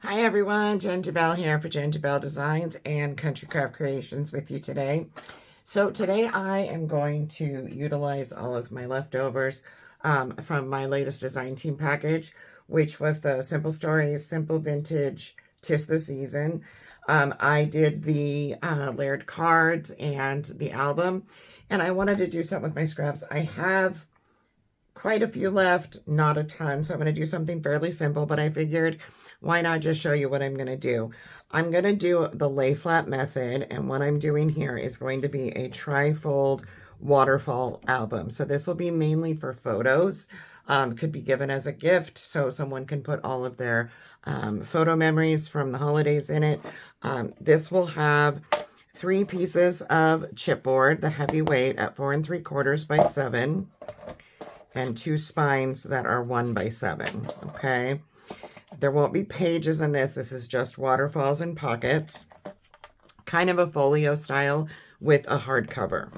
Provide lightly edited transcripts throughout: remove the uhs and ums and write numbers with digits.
Hi everyone, Jen Jabel here for Jen Jabel Designs and Country Craft Creations with you today. So today I am going to utilize all of my leftovers from my latest design team package, which was the Simple Stories, Simple Vintage, 'Tis the Season. I did the layered cards and the album, and I wanted to do something with my scraps. I have quite a few left, not a ton, so I'm going to do something fairly simple, but I figured why not just show you what I'm going to do. I'm going to do the lay flat method, and what I'm doing here is going to be a tri-fold waterfall album. So this will be mainly for photos. Could be given as a gift, so someone can put all of their photo memories from the holidays in it. This will have 3 pieces of chipboard, the heavyweight at 4 3/4 by 7, and 2 spines that are 1 by 7, okay? There won't be pages in this. This is just waterfalls and pockets, kind of a folio style with a hardcover.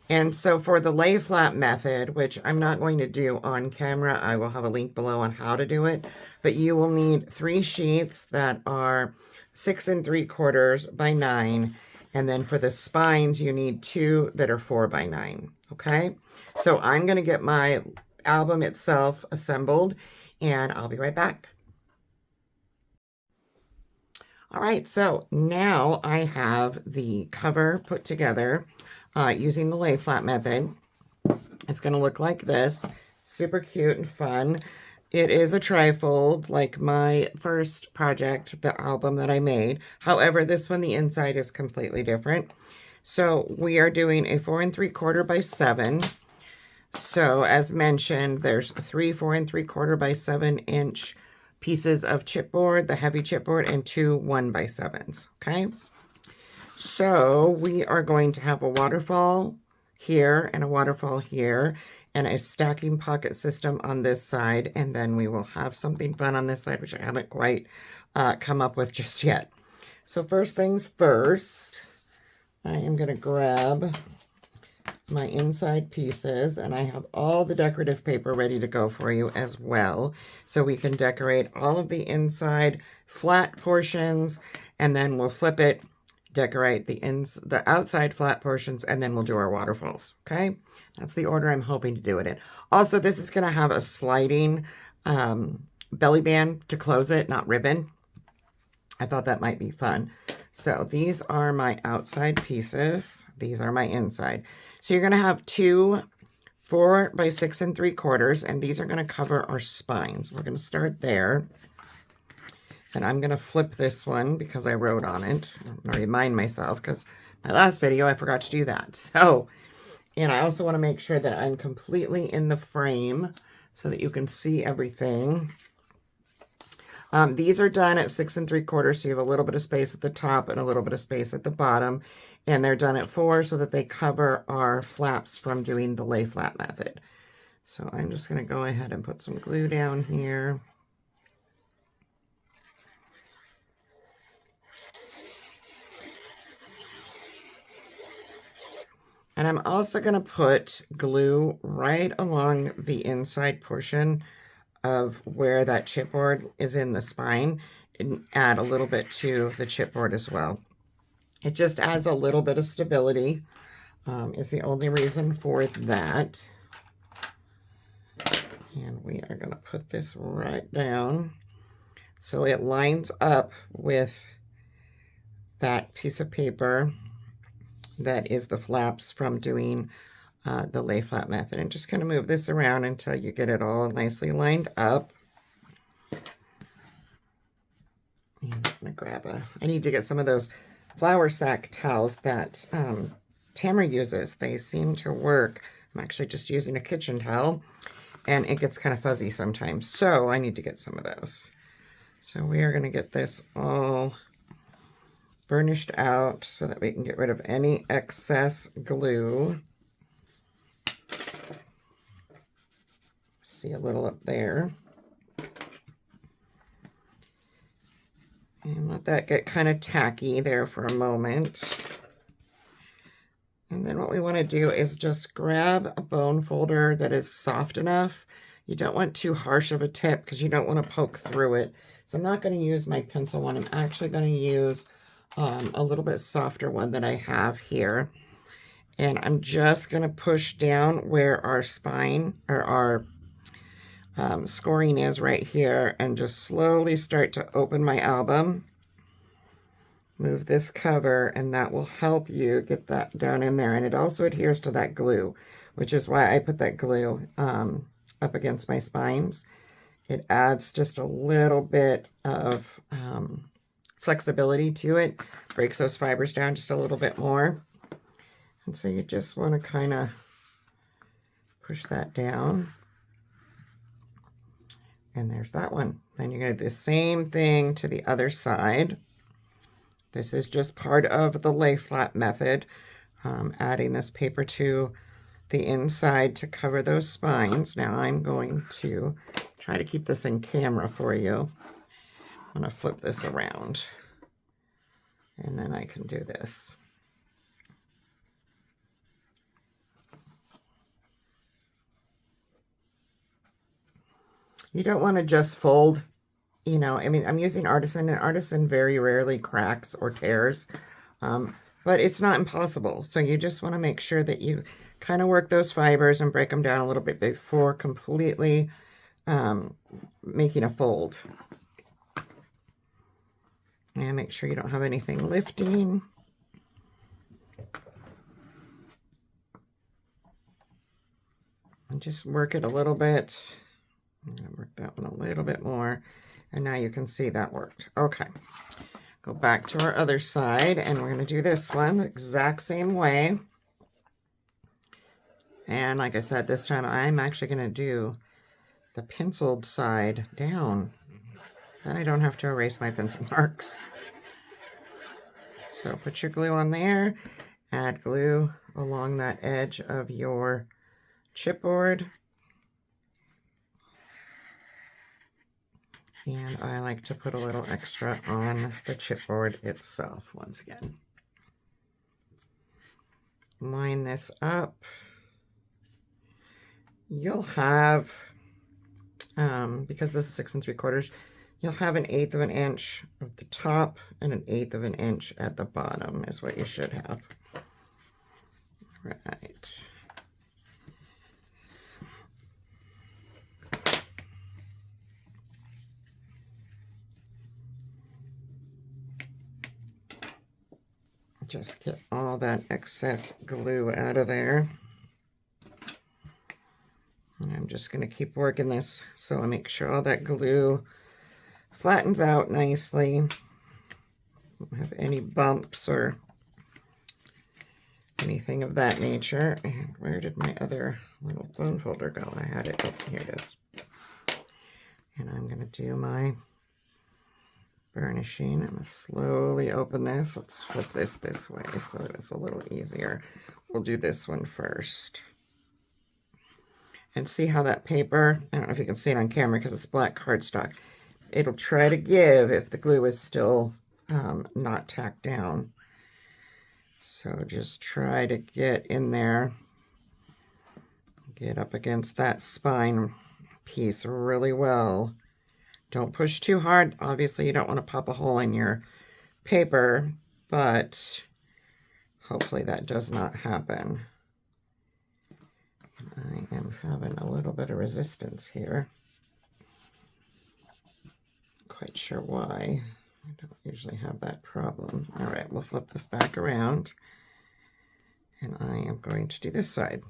And so for the lay flat method, which I'm not going to do on camera, I will have a link below on how to do it, but you will need 3 sheets that are 6 3/4 by 9. And then for the spines, you need 2 that are 4 by 9. Okay. So I'm going to get my album itself assembled and I'll be right back. All right, so now I have the cover put together using the lay flat method. It's going to look like this, super cute and fun. It is a trifold, like my first project, the album that I made. However, this one, the inside is completely different. So we are doing a 4 3/4 by 7. So as mentioned, there's 3 4 3/4 by 7 inch pieces of chipboard, the heavy chipboard, and 2 1 by 7s, okay? So we are going to have a waterfall here and a waterfall here and a stacking pocket system on this side, and then we will have something fun on this side, which I haven't quite come up with just yet. So first things first, I am going to grab my inside pieces, and I have all the decorative paper ready to go for you as well, so we can decorate all of the inside flat portions, and then we'll flip it, decorate the outside flat portions, and then we'll do our waterfalls. Okay, that's the order I'm hoping to do it in. Also, this is going to have a sliding belly band to close it, not ribbon. I thought that might be fun. So these are my outside pieces. These are my inside. So you're going to have 2 4 by 6 3/4, and these are going to cover our spines. We're going to start there. And I'm going to flip this one because I wrote on it. I'm going to remind myself because my last video I forgot to do that. So, and I also want to make sure that I'm completely in the frame so that you can see everything. These are done at 6 3/4, so you have a little bit of space at the top and a little bit of space at the bottom. And they're done at 4 so that they cover our flaps from doing the lay flat method. So I'm just going to go ahead and put some glue down here. And I'm also going to put glue right along the inside portion of where that chipboard is in the spine and add a little bit to the chipboard as well. It just adds a little bit of stability, is the only reason for that. And we are going to put this right down so it lines up with that piece of paper that is the flaps from doing the lay flat method. And just kind of move this around until you get it all nicely lined up. And I'm going to grab I need to get some of those flour sack towels that Tamra uses. They seem to work. I'm actually just using a kitchen towel, and it gets kind of fuzzy sometimes. So I need to get some of those. So we are going to get this all burnished out so that we can get rid of any excess glue. See a little up there. And let that get kind of tacky there for a moment. And then what we want to do is just grab a bone folder that is soft enough. You don't want too harsh of a tip because you don't want to poke through it. So I'm not going to use my pencil one. I'm actually going to use a little bit softer one that I have here. And I'm just going to push down where our spine or our scoring is right here and just slowly start to open my album. Move this cover and that will help you get that down in there. And it also adheres to that glue, which is why I put that glue up against my spines. It adds just a little bit of flexibility to it, breaks those fibers down just a little bit more. And so you just want to kind of push that down. And there's that one. Then you're going to do the same thing to the other side. This is just part of the lay flat method, adding this paper to the inside to cover those spines. Now I'm going to try to keep this in camera for you. I'm going to flip this around and then I can do this. You don't want to just fold, you know, I mean, I'm using Artisan, and Artisan very rarely cracks or tears, but it's not impossible. So you just want to make sure that you kind of work those fibers and break them down a little bit before completely making a fold. And make sure you don't have anything lifting. And just work it a little bit. I'm going to work that one a little bit more. And now you can see that worked. Okay. Go back to our other side, and we're going to do this one the exact same way. And like I said, this time I'm actually going to do the penciled side down. Then I don't have to erase my pencil marks. So put your glue on there, add glue along that edge of your chipboard. And I like to put a little extra on the chipboard itself once again. Line this up. You'll have, because this is 6 3/4, you'll have 1/8 of an inch at the top and 1/8 of an inch at the bottom is what you should have. Right. Just get all that excess glue out of there. And I'm just going to keep working this so I make sure all that glue flattens out nicely. Don't have any bumps or anything of that nature. And where did my other little bone folder go? I had it. Oh, here it is. And I'm going to do my burnishing. I'm going to slowly open this. Let's flip this way so that it's a little easier. We'll do this one first. And see how that paper, I don't know if you can see it on camera because it's black cardstock, it'll try to give if the glue is still not tacked down. So just try to get in there, get up against that spine piece really well. Don't push too hard. Obviously, you don't want to pop a hole in your paper, but hopefully that does not happen. I am having a little bit of resistance here. Quite sure why. I don't usually have that problem. All right, we'll flip this back around, and I am going to do this side.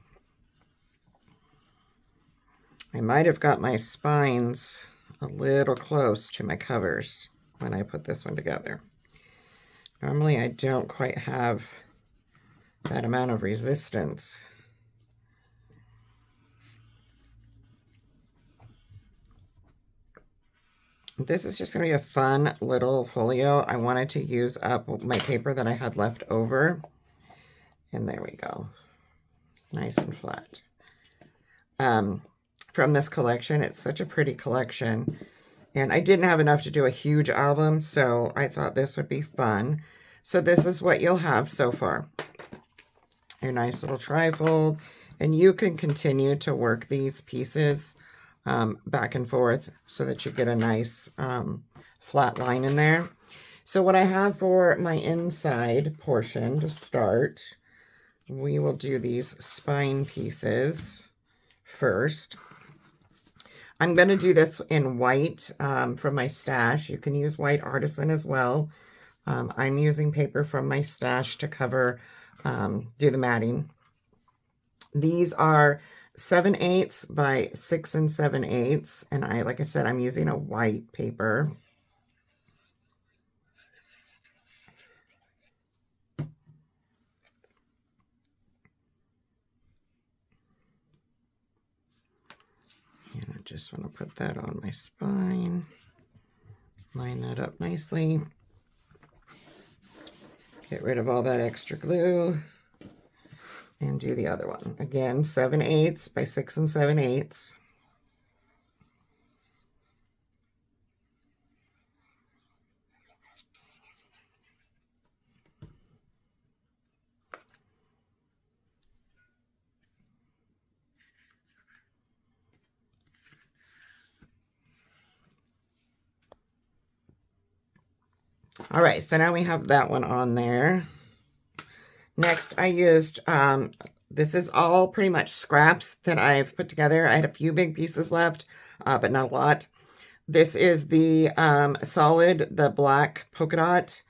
I might have got my spines a little close to my covers when I put this one together. Normally I don't quite have that amount of resistance. This is just going to be a fun little folio. I wanted to use up my paper that I had left over. And there we go. Nice and flat. From this collection, it's such a pretty collection. And I didn't have enough to do a huge album, so I thought this would be fun. So this is what you'll have so far. Your nice little trifold. And you can continue to work these pieces back and forth so that you get a nice flat line in there. So what I have for my inside portion to start, we will do these spine pieces first. I'm going to do this in white from my stash. You can use white artisan as well. I'm using paper from my stash to cover, do the matting. These are 7/8 by 6 7/8, and like I said, I'm using a white paper. And I just want to put that on my spine, line that up nicely, get rid of all that extra glue, and do the other one. Again, 7/8 by 6 7/8. All right, so now we have that one on there. Next, I used, this is all pretty much scraps that I've put together. I had a few big pieces left, but not a lot. This is the solid, the black polka dot.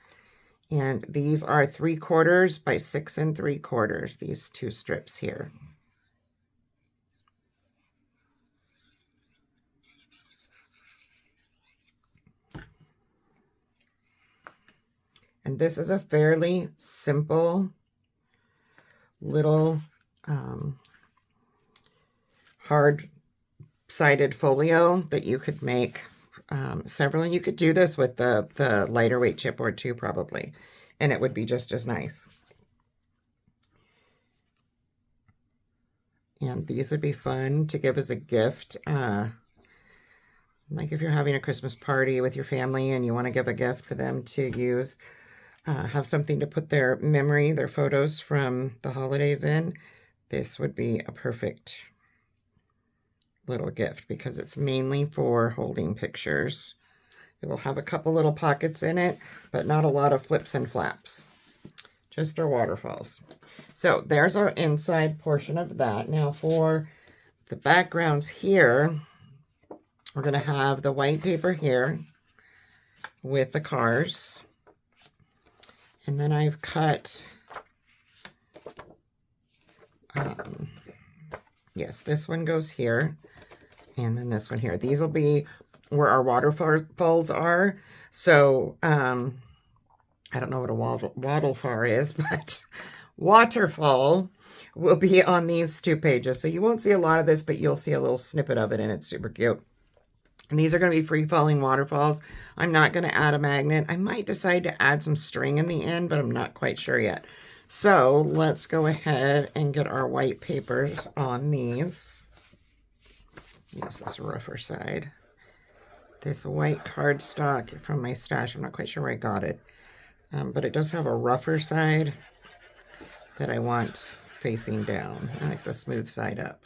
And these are 3/4 by 6 3/4, these two strips here. And this is a fairly simple little hard-sided folio that you could make several. And you could do this with the lighter weight chipboard too, probably. And it would be just as nice. And these would be fun to give as a gift. Like if you're having a Christmas party with your family and you want to give a gift for them to use, have something to put their memory, their photos from the holidays in, this would be a perfect little gift because it's mainly for holding pictures. It will have a couple little pockets in it, but not a lot of flips and flaps. Just our waterfalls. So there's our inside portion of that. Now for the backgrounds here, we're going to have the white paper here with the cars. And then I've cut, yes, this one goes here. And then this one here. These will be where our waterfalls are. So, I don't know what a waterfall is, but waterfall will be on these 2 pages. So you won't see a lot of this, but you'll see a little snippet of it, and it's super cute. And these are going to be free-falling waterfalls. I'm not going to add a magnet. I might decide to add some string in the end, but I'm not quite sure yet. So let's go ahead and get our white papers on these. Use this rougher side. This white cardstock from my stash. I'm not quite sure where I got it. But it does have a rougher side that I want facing down. I like the smooth side up.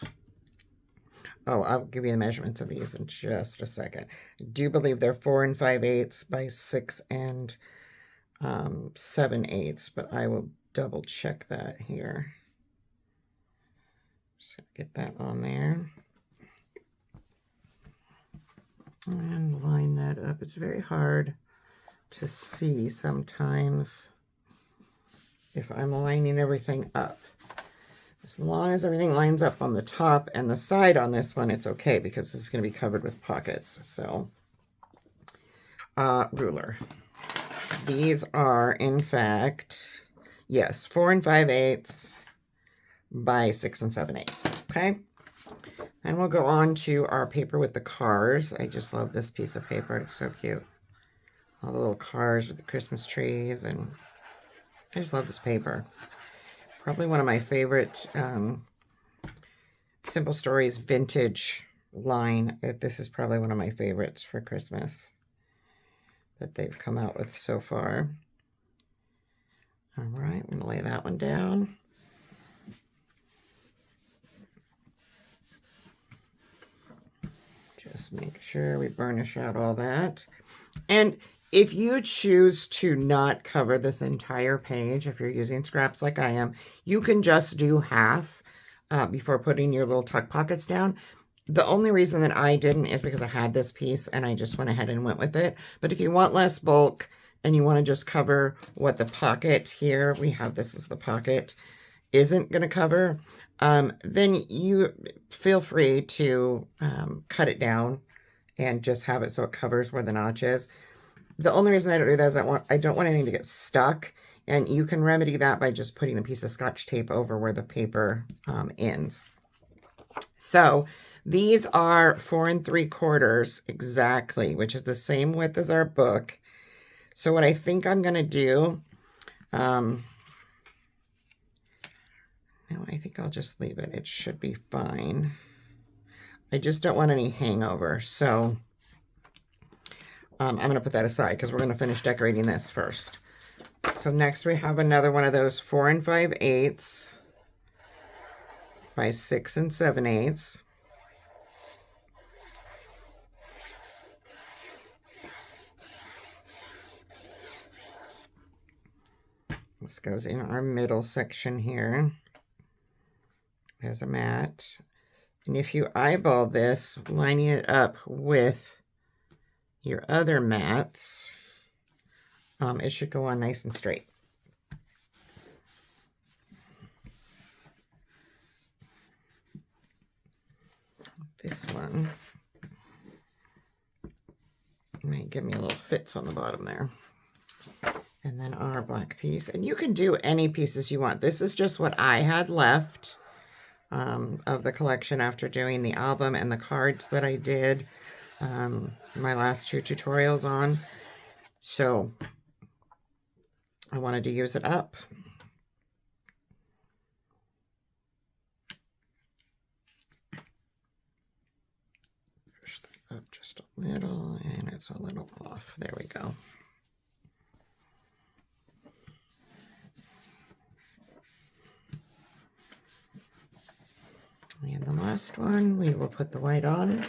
Oh, I'll give you the measurements of these in just a second. I do believe they're 4 5/8 by 6 7/8, but I will double check that here. Just gonna get that on there. And line that up. It's very hard to see sometimes if I'm lining everything up. As long as everything lines up on the top and the side on this one, it's okay because this is going to be covered with pockets. So, ruler. These are, in fact, yes, 4 5/8 by 6 7/8. Okay. And we'll go on to our paper with the cars. I just love this piece of paper. It's so cute. All the little cars with the Christmas trees, and I just love this paper. Probably one of my favorite Simple Stories vintage line. This is probably one of my favorites for Christmas that they've come out with so far. All right, I'm going to lay that one down. Just make sure we burnish out all that. And if you choose to not cover this entire page, if you're using scraps like I am, you can just do half before putting your little tuck pockets down. The only reason that I didn't is because I had this piece and I just went ahead and went with it. But if you want less bulk and you want to just cover what the pocket here, we have this as the pocket, isn't going to cover, then you feel free to cut it down and just have it so it covers where the notch is. The only reason I don't do that is I don't want anything to get stuck, and you can remedy that by just putting a piece of Scotch tape over where the paper ends. So these are 4 3/4 exactly, which is the same width as our book. So what I think I'm going to do, no, I think I'll just leave it. It should be fine. I just don't want any hangover. So I'm going to put that aside because we're going to finish decorating this first. So next we have another one of those 4 5/8 by 6 7/8. This goes in our middle section here as a mat. And if you eyeball this, lining it up with your other mats, it should go on nice and straight. This one might give me a little fits on the bottom there. And then our black piece. And you can do any pieces you want. This is just what I had left of the collection after doing the album and the cards that I did my last 2 tutorials on. So I wanted to use it up. Push that up just a little, and it's a little off. There we go. And the last one, we will put the white on.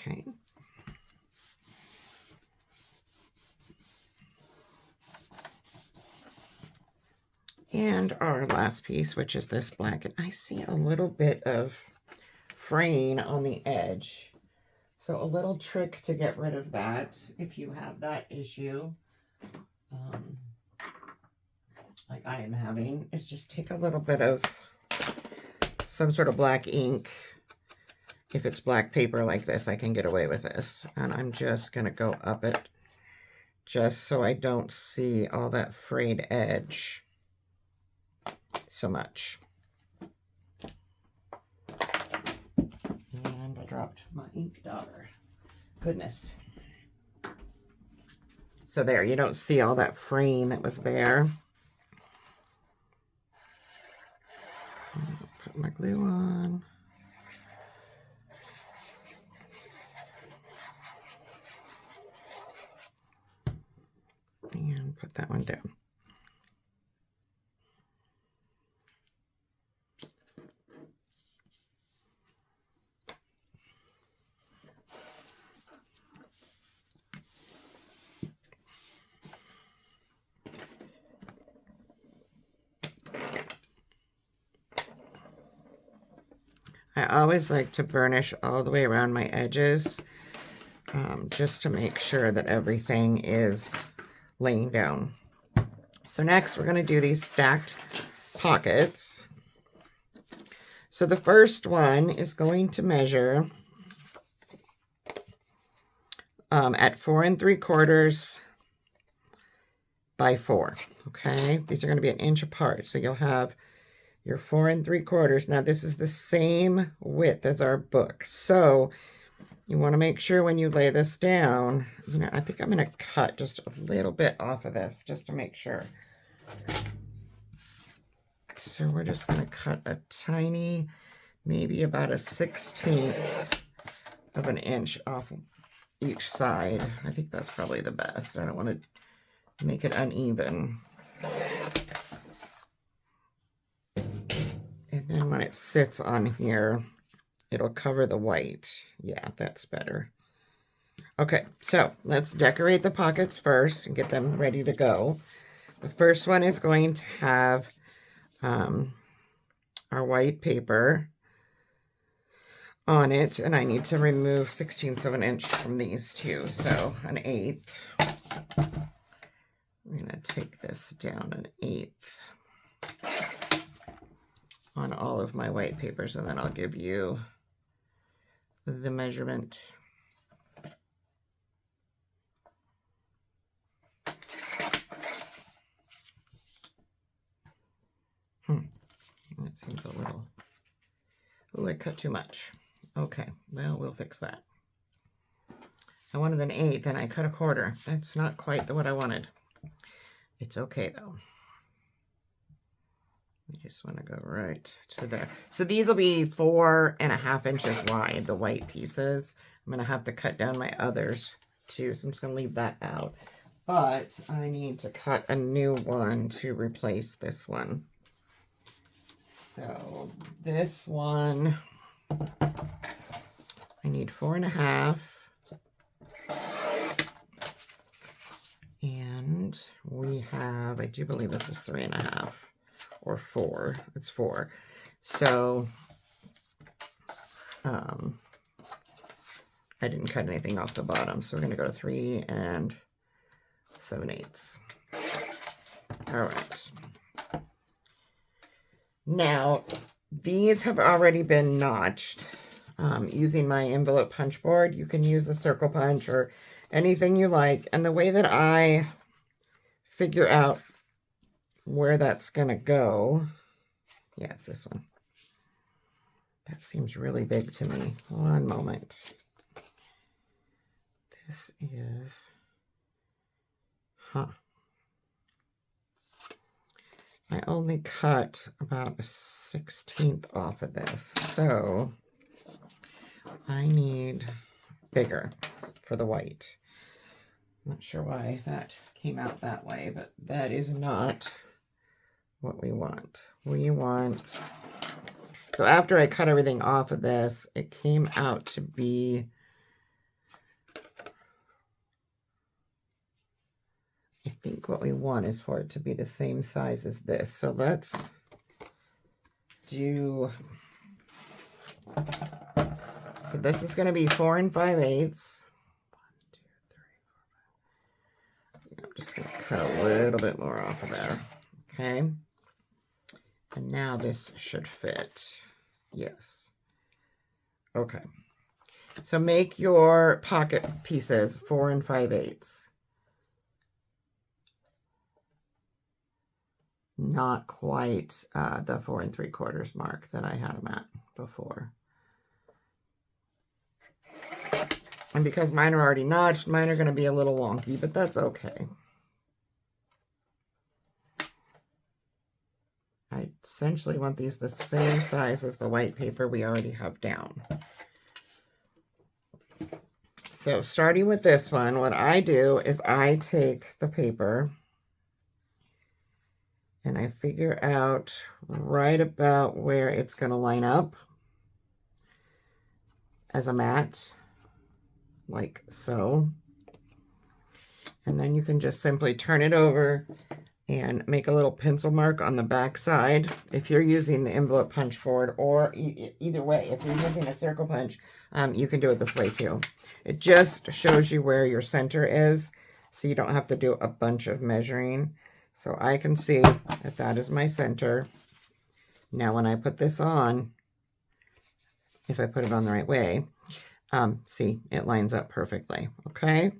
Okay. And our last piece, which is this black, and I see a little bit of fraying on the edge. So a little trick to get rid of that, if you have that issue, like I am having, is just take a little bit of some sort of black ink. If it's black paper like this, I can get away with this. And I'm just going to go up it just so I don't see all that frayed edge so much. And I dropped my ink daughter. Goodness. So there, you don't see all that fraying that was there. Put my glue on. And put that one down. I always like to burnish all the way around my edges, just to make sure that everything is laying down. So next we're going to do these stacked pockets. So the first one is going to measure at 4 3/4 by 4. Okay, these are going to be an inch apart. So you'll have your 4 3/4. Now this is the same width as our book. So You want to make sure when you lay this down, you know, I think I'm going to cut just a little bit off of this just to make sure. So we're just going to cut a tiny, maybe about a 1/16 of an inch off each side. I think that's probably the best. I don't want to make it uneven. And then when it sits on here, it'll cover the white. Yeah, that's better. Okay, so let's decorate the pockets first and get them ready to go. The first one is going to have our white paper on it, and I need to remove 1/16 of an inch from these two, so an 1/8. I'm going to take this down an 1/8 on all of my white papers, and then I'll give you the measurement. That seems a little... Oh, I cut too much. Okay, well, we'll fix that. I wanted an 1/8 and I cut a 1/4. That's not quite what I wanted. It's okay though. We just want to go right to there. So these will be 4.5 inches wide, the white pieces. I'm going to have to cut down my others too, so I'm just going to leave that out. But I need to cut a new one to replace this one. So this one, I need 4.5. And we have, I do believe this is 3.5 or 4. It's 4. So I didn't cut anything off the bottom, so we're going to go to 3 7/8. All right. Now, these have already been notched using my envelope punch board. You can use a circle punch or anything you like. And the way that I figure out where that's going to go, yeah, it's this one. That seems really big to me. One moment. This is, I only cut about a 1/16 off of this, so I need bigger for the white. I'm not sure why that came out that way, but that is not what we want. We want, so after I cut everything off of this, it came out to be, I think what we want is for it to be the same size as this. So let's do, so this is going to be 4 5/8. 1, 2, 3, 4, 5. I'm just going to cut a little bit more off of there. Okay. And now this should fit. Yes. Okay. So make your pocket pieces 4 5/8. Not quite the 4 3/4 mark that I had them at before. And because mine are already notched, mine are going to be a little wonky, but that's okay. I essentially want these the same size as the white paper we already have down. So starting with this one, what I do is I take the paper and I figure out right about where it's going to line up as a mat, like so. And then you can just simply turn it over and make a little pencil mark on the back side. If you're using the envelope punch board, or either way, if you're using a circle punch, you can do it this way too. It just shows you where your center is, so you don't have to do a bunch of measuring. So I can see that that is my center. Now when I put this on, if I put it on the right way, see, it lines up perfectly, okay?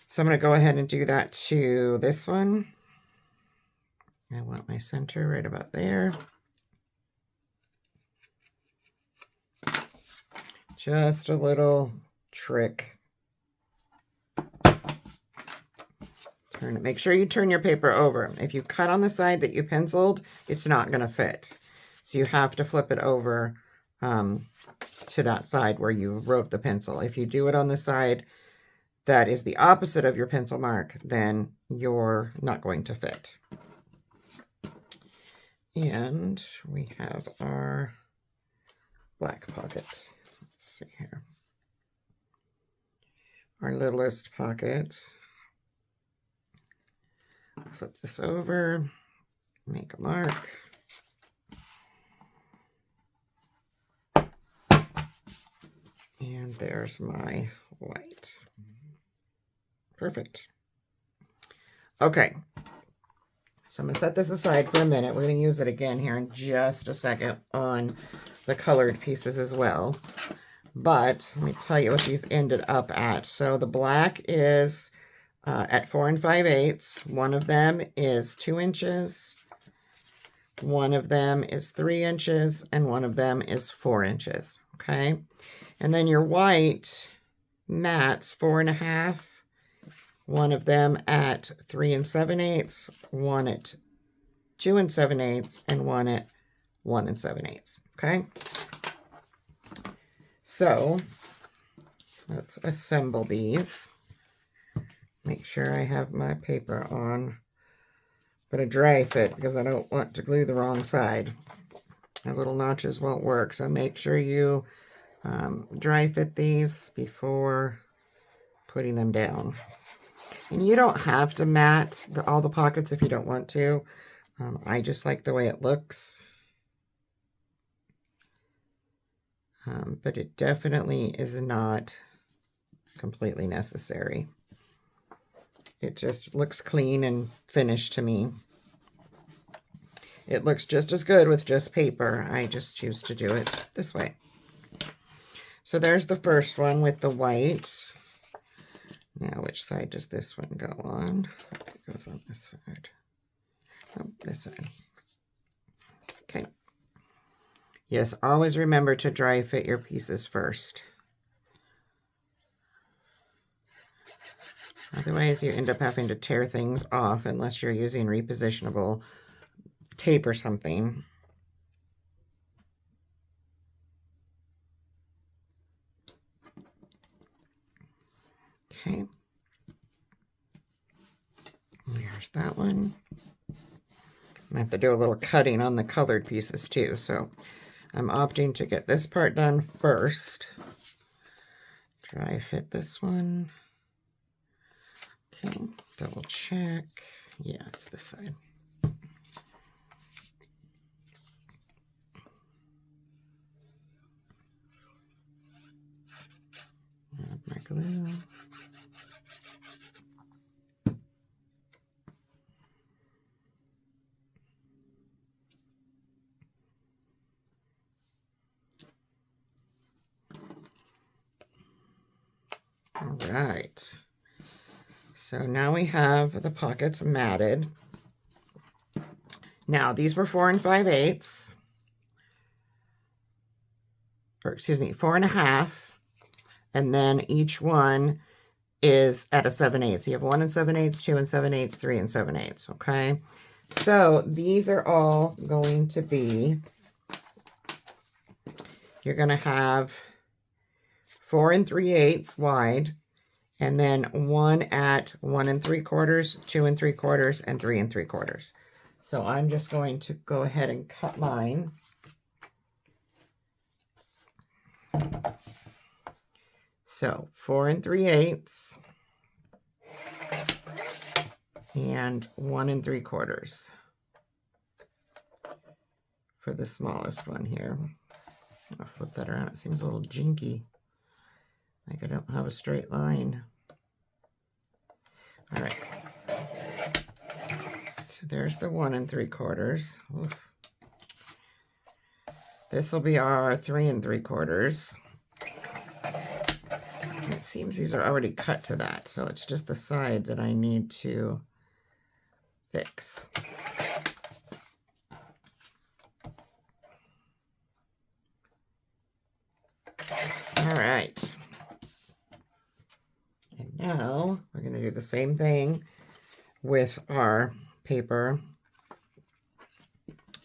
So I'm going to go ahead and do that to this one. I want my center right about there. Just a little trick. Turn it. Make sure you turn your paper over. If you cut on the side that you penciled, it's not going to fit. So you have to flip it over to that side where you wrote the pencil. If you do it on the side that is the opposite of your pencil mark, then you're not going to fit. And we have our black pocket. Let's see here. Our littlest pocket. Flip this over, make a mark. And there's my white. Perfect. Okay. So I'm going to set this aside for a minute. We're going to use it again here in just a second on the colored pieces as well. But let me tell you what these ended up at. So the black is at 4 5/8. One of them is 2 inches. One of them is 3 inches. And one of them is 4 inches. Okay. And then your white mats 4 1/2. One of them at 3 7/8. One at 2 7/8. And one at 1 7/8. Okay. So let's assemble these. Make sure I have my paper on. I'm going to dry fit because I don't want to glue the wrong side. My little notches won't work. So make sure you dry fit these before putting them down. And you don't have to mat all the pockets if you don't want to. I just like the way it looks. But it definitely is not completely necessary. It just looks clean and finished to me. It looks just as good with just paper. I just choose to do it this way. So there's the first one with the white. Now, which side does this one go on? It goes on this side. Oh, this side. Okay. Yes, always remember to dry fit your pieces first. Otherwise, you end up having to tear things off unless you're using repositionable tape or something. Okay. There's that one. I have to do a little cutting on the colored pieces too, so I'm opting to get this part done first. Dry fit this one. Okay, double check. Yeah, it's this side. Add my glue. All right. So now we have the pockets matted. Now these were 4 5/8, or excuse me, 4 1/2, and then each one is at a 7/8. So you have 1 7/8, 2 7/8, 3 7/8. Okay. So these are all going to be, you're going to have 4 3/8 wide, and then one at 1 3/4, 2 3/4, and 3 3/4. So I'm just going to go ahead and cut mine. So 4 3/8 and 1 3/4 for the smallest one here. I'll flip that around. It seems a little jinky. Like I don't have a straight line. All right. So there's the 1 3/4. Oof. This will be our 3 3/4. It seems these are already cut to that, so it's just the side that I need to fix. All All right. And now we're going to do the same thing with our paper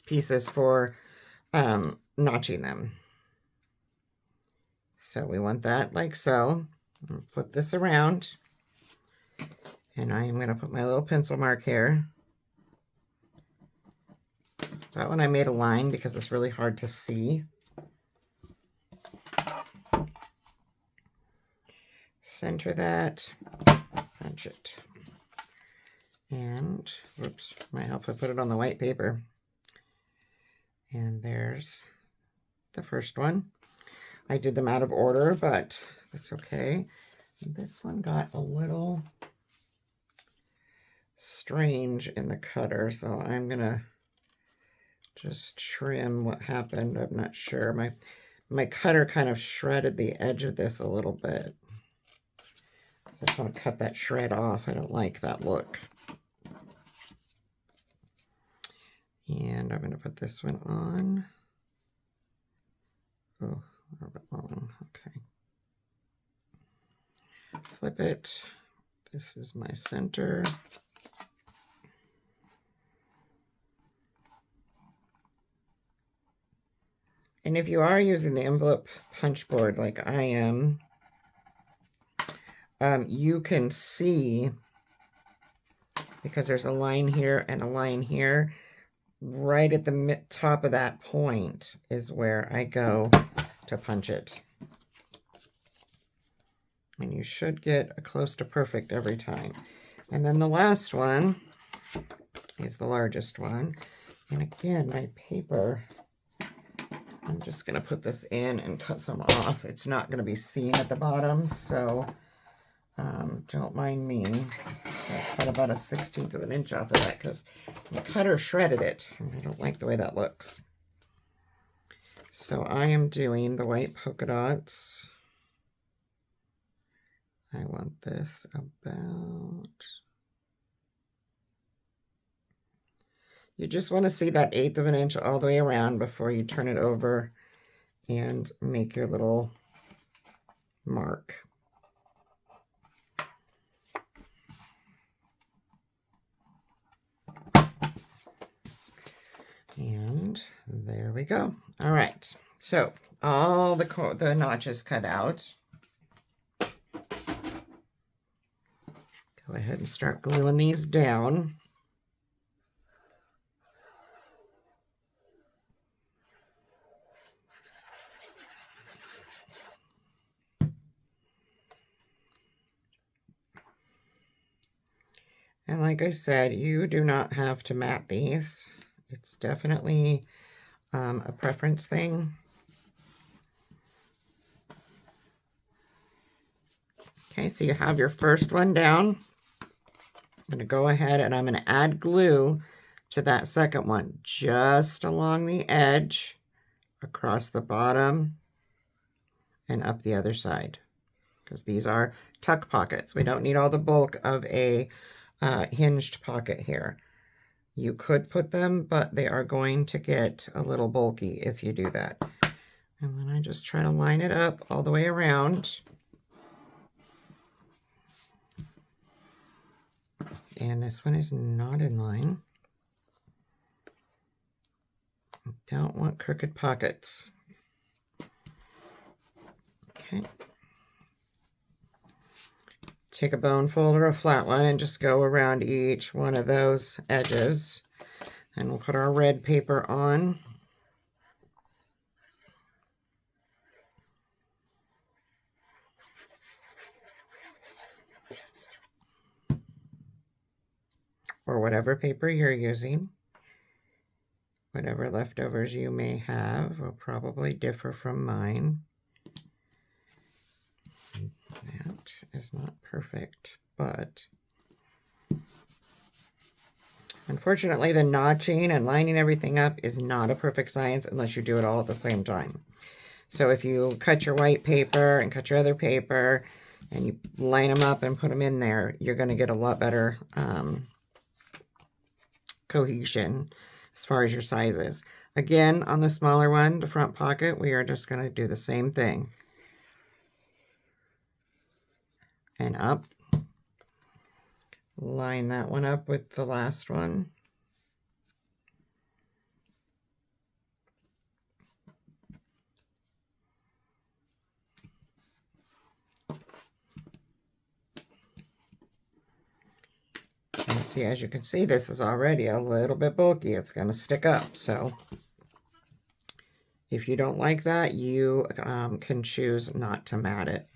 pieces for notching them. So we want that like so. Flip this around. And I am going to put my little pencil mark here. That one I made a line because it's really hard to see. Center that, punch it. And, whoops, might help if I put it on the white paper. And there's the first one. I did them out of order, but that's okay. This one got a little strange in the cutter, so I'm gonna just trim what happened. I'm not sure. My cutter kind of shredded the edge of this a little bit. So I just want to cut that shred off. I don't like that look. And I'm going to put this one on. Oh, a little bit long. Okay. Flip it. This is my center. And if you are using the envelope punch board like I am, you can see, because there's a line here and a line here, right at the top of that point is where I go to punch it. And you should get a close to perfect every time. And then the last one is the largest one. And again, my paper, I'm just going to put this in and cut some off. It's not going to be seen at the bottom, so don't mind me. I cut about a 1/16 of an inch off of that because my cutter shredded it. I don't like the way that looks. So I am doing the white polka dots. I want this about... You just want to see that 1/8 of an inch all the way around before you turn it over and make your little mark. And there we go. All right, so all the notches cut out. Go ahead and start gluing these down. And like I said, you do not have to mat these. It's definitely a preference thing. Okay, so you have your first one down. I'm going to go ahead and I'm going to add glue to that second one, just along the edge, across the bottom, and up the other side. Because these are tuck pockets. We don't need all the bulk of a hinged pocket here. You could put them, but they are going to get a little bulky if you do that. And then I just try to line it up all the way around. And this one is not in line. I don't want crooked pockets. Okay. Take a bone fold or a flat one and just go around each one of those edges. And we'll put our red paper on. Or whatever paper you're using. Whatever leftovers you may have will probably differ from mine. That is not perfect, but unfortunately the notching and lining everything up is not a perfect science unless you do it all at the same time. So if you cut your white paper and cut your other paper and you line them up and put them in there, you're going to get a lot better cohesion as far as your sizes. Again, on the smaller one, the front pocket, we are just going to do the same thing. and up. Line that one up with the last one. And see, as you can see, this is already a little bit bulky. It's going to stick up. So if you don't like that, you can choose not to mat it.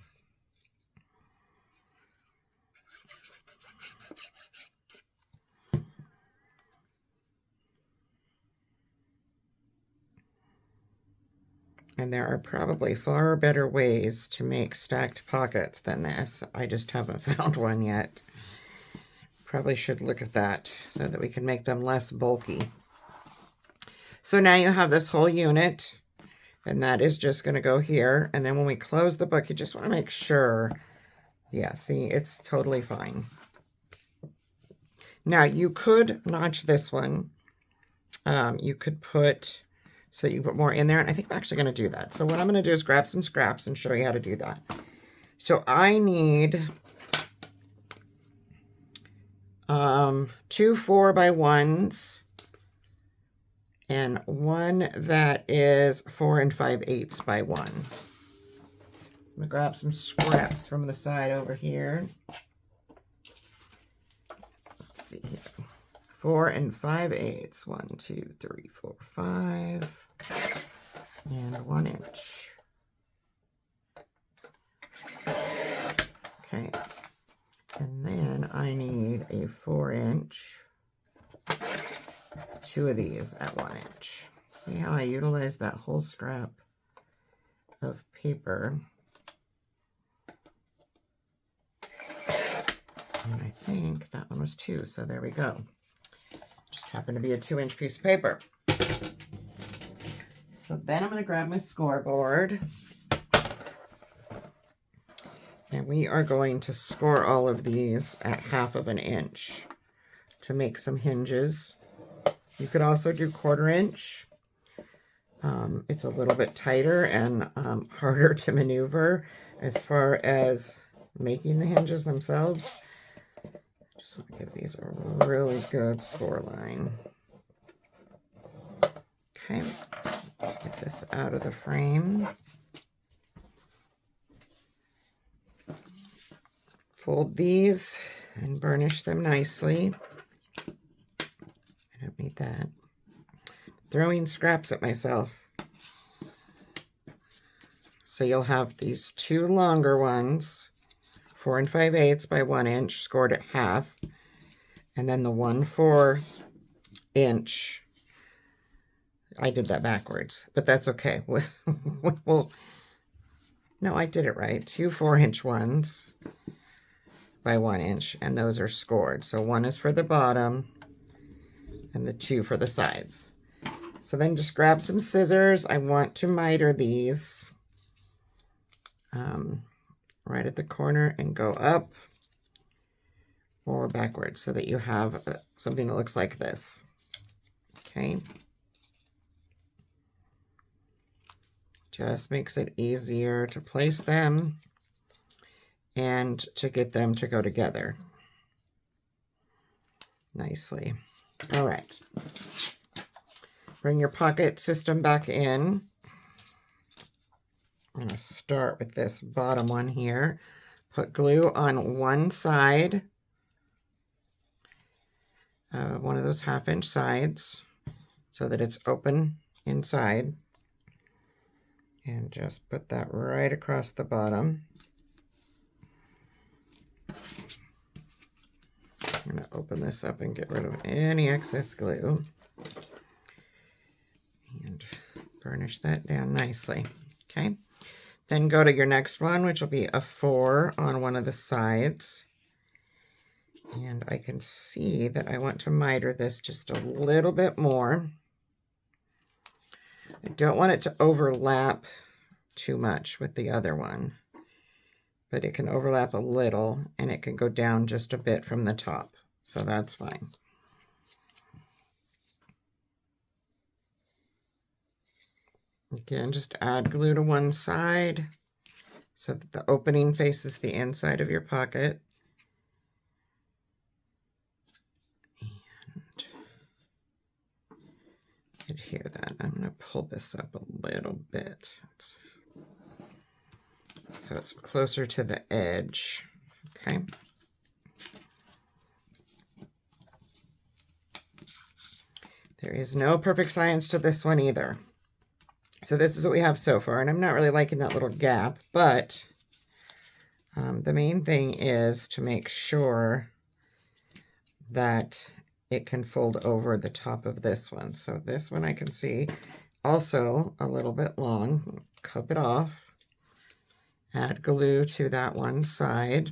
And there are probably far better ways to make stacked pockets than this. I just haven't found one yet. Probably should look at that so that we can make them less bulky. So now you have this whole unit, and that is just going to go here. And then when we close the book, you just want to make sure, yeah, see, it's totally fine. Now you could notch this one. You could put, so you put more in there, and I think I'm actually going to do that. So what I'm going to do is grab some scraps and show you how to do that. So I need 2 4x1s and one that is 4 5/8 by 1. I'm going to grab some scraps from the side over here. Let's see here. 4 5/8. 1, 2, 3, 4, 5. And 1 inch. Okay. And then I need a 4 inch. 2 of these at 1 inch. See how I utilize that whole scrap of paper. And I think that one was 2, so there we go. Just happened to be a 2 inch piece of paper. So then I'm going to grab my scoreboard. And we are going to score all of these at 1/2 inch to make some hinges. You could also do 1/4 inch. It's a little bit tighter and harder to maneuver as far as making the hinges themselves. Just want to give these a really good score line. Okay, let's get this out of the frame. Fold these and burnish them nicely. I don't need that. Throwing scraps at myself. So you'll have these 2 longer ones, 4 5/8 by 1 inch, scored at 1/2, and then the 1 4 inch. I did that backwards, but that's okay. Well, no, I did it right. 2 4 inch ones by 1 inch, and those are scored. So 1 is for the bottom and the 2 for the sides. So then just grab some scissors. I want to miter these right at the corner and go up or backwards so that you have something that looks like this. Okay. Just makes it easier to place them and to get them to go together nicely. All right. Bring your pocket system back in. I'm going to start with this bottom one here. Put glue on one side, one of those 1/2 inch sides, so that it's open inside. And just put that right across the bottom. I'm going to open this up and get rid of any excess glue. And burnish that down nicely. Okay. Then go to your next one, which will be a 4 on one of the sides. And I can see that I want to miter this just a little bit more. I don't want it to overlap too much with the other one, but it can overlap a little and it can go down just a bit from the top. So that's fine. Again, just add glue to one side so that the opening faces the inside of your pocket. And adhere that. I'm going to pull this up a little bit so it's closer to the edge. Okay. There is no perfect science to this one either. So this is what we have so far, and I'm not really liking that little gap, but the main thing is to make sure that it can fold over the top of this one. So this one I can see also a little bit long. Cup it off, add glue to that one side.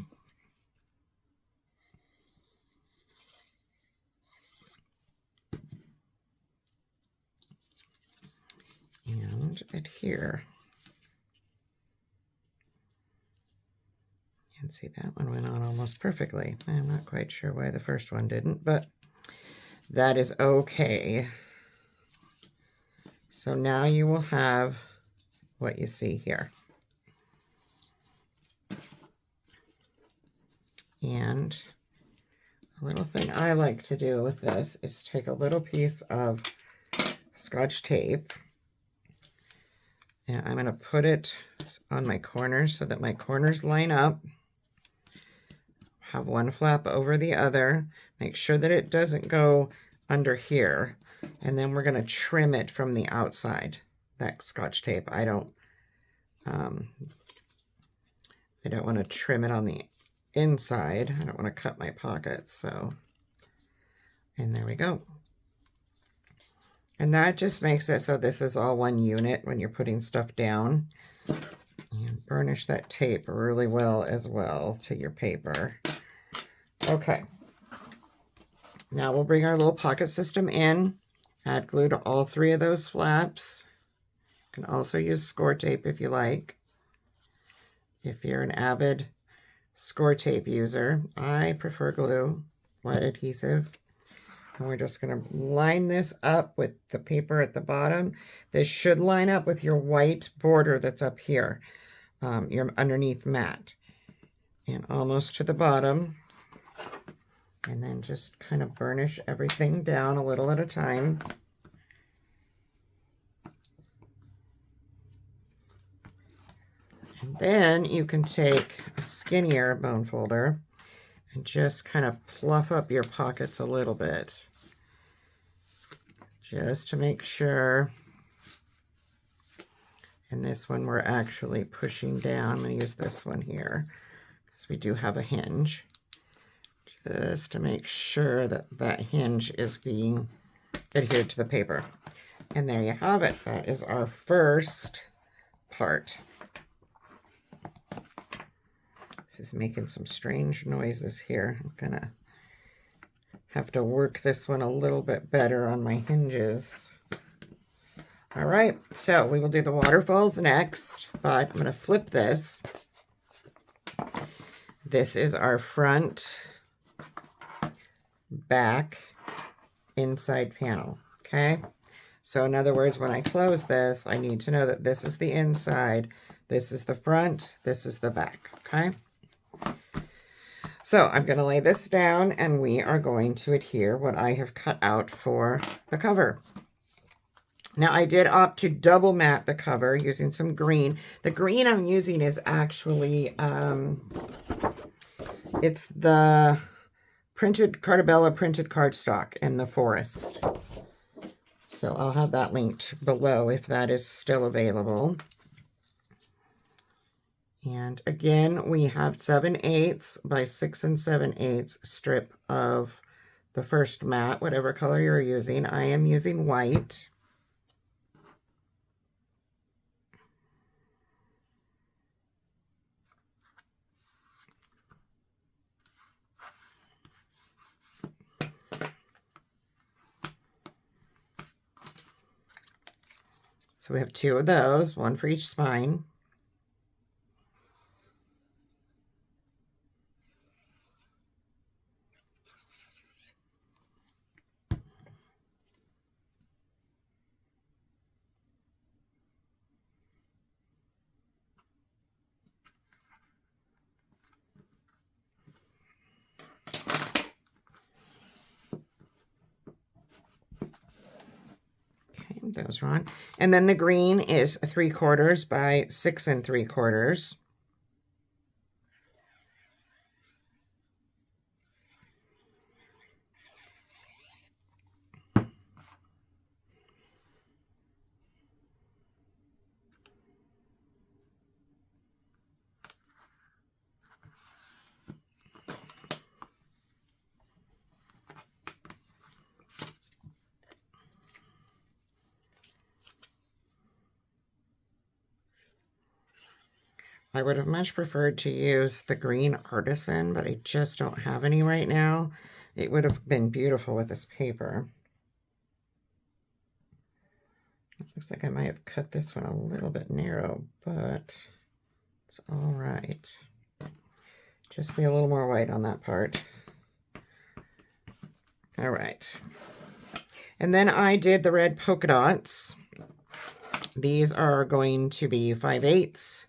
And adhere. You can see that one went on almost perfectly. I'm not quite sure why the first one didn't, but that is okay. So now you will have what you see here. And a little thing I like to do with this is take a little piece of Scotch tape, and I'm going to put it on my corners so that my corners line up. Have one flap over the other. Make sure that it doesn't go under here. And then we're going to trim it from the outside, that Scotch tape. I don't want to trim it on the inside. I don't want to cut my pockets. So, and there we go. And that just makes it so this is all one unit when you're putting stuff down. And burnish that tape really well as well to your paper. Okay. Now we'll bring our little pocket system in. Add glue to all three of those flaps. You can also use score tape if you like. If you're an avid score tape user, I prefer glue, wet adhesive. And we're just going to line this up with the paper at the bottom. This should line up with your white border that's up here, your underneath mat. And almost to the bottom. And then just kind of burnish everything down a little at a time. And then you can take a skinnier bone folder and just kind of fluff up your pockets a little bit. Just to make sure. And this one we're actually pushing down. I'm going to use this one here because we do have a hinge. Just to make sure that that hinge is being adhered to the paper. And there you have it. That is our first part. This is making some strange noises here. I'm gonna have to work this one a little bit better on my hinges. All right, so we will do the waterfalls next, but I'm gonna flip this. This is our front, back, inside panel, okay? So in other words, when I close this, I need to know that this is the inside, this is the front, this is the back, okay? So I'm going to lay this down and we are going to adhere what I have cut out for the cover. Now I did opt to double mat the cover using some green. The green I'm using is actually, it's the Cartabella printed cardstock in the forest. So I'll have that linked below if that is still available. And again, we have 7/8 by 6 7/8 strip of the first mat, whatever color you're using. I am using white. So we have 2 of those, one for each spine. that was wrong. And then the green is 3/4 by 6 3/4. I would have much preferred to use the green artisan, but I just don't have any right now. It would have been beautiful with this paper. It looks like I might have cut this one a little bit narrow, but it's all right. Just see a little more white on that part. All right. And then I did the red polka dots. These are going to be 5/8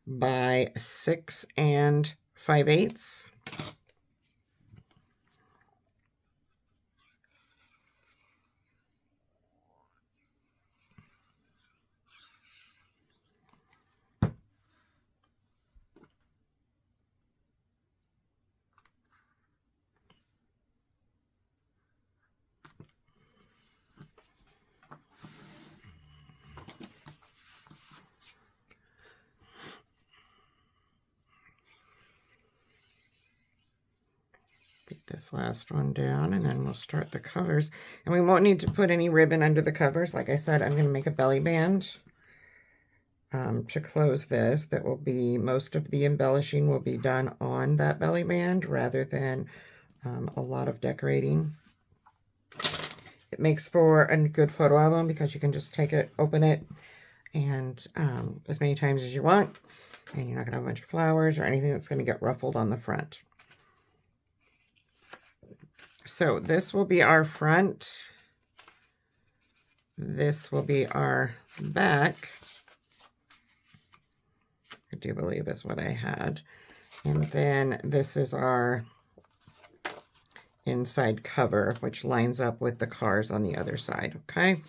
by 6 5/8. This last one down, and then we'll start the covers. And we won't need to put any ribbon under the covers. Like I said, I'm going to make a belly band to close this. That will be, most of the embellishing will be done on that belly band rather than a lot of decorating. It makes for a good photo album because you can just take it, open it, and as many times as you want, and you're not going to have a bunch of flowers or anything that's going to get ruffled on the front. So this will be our front. This will be our back. I do believe is what I had. And then this is our inside cover, which lines up with the cars on the other side, okay?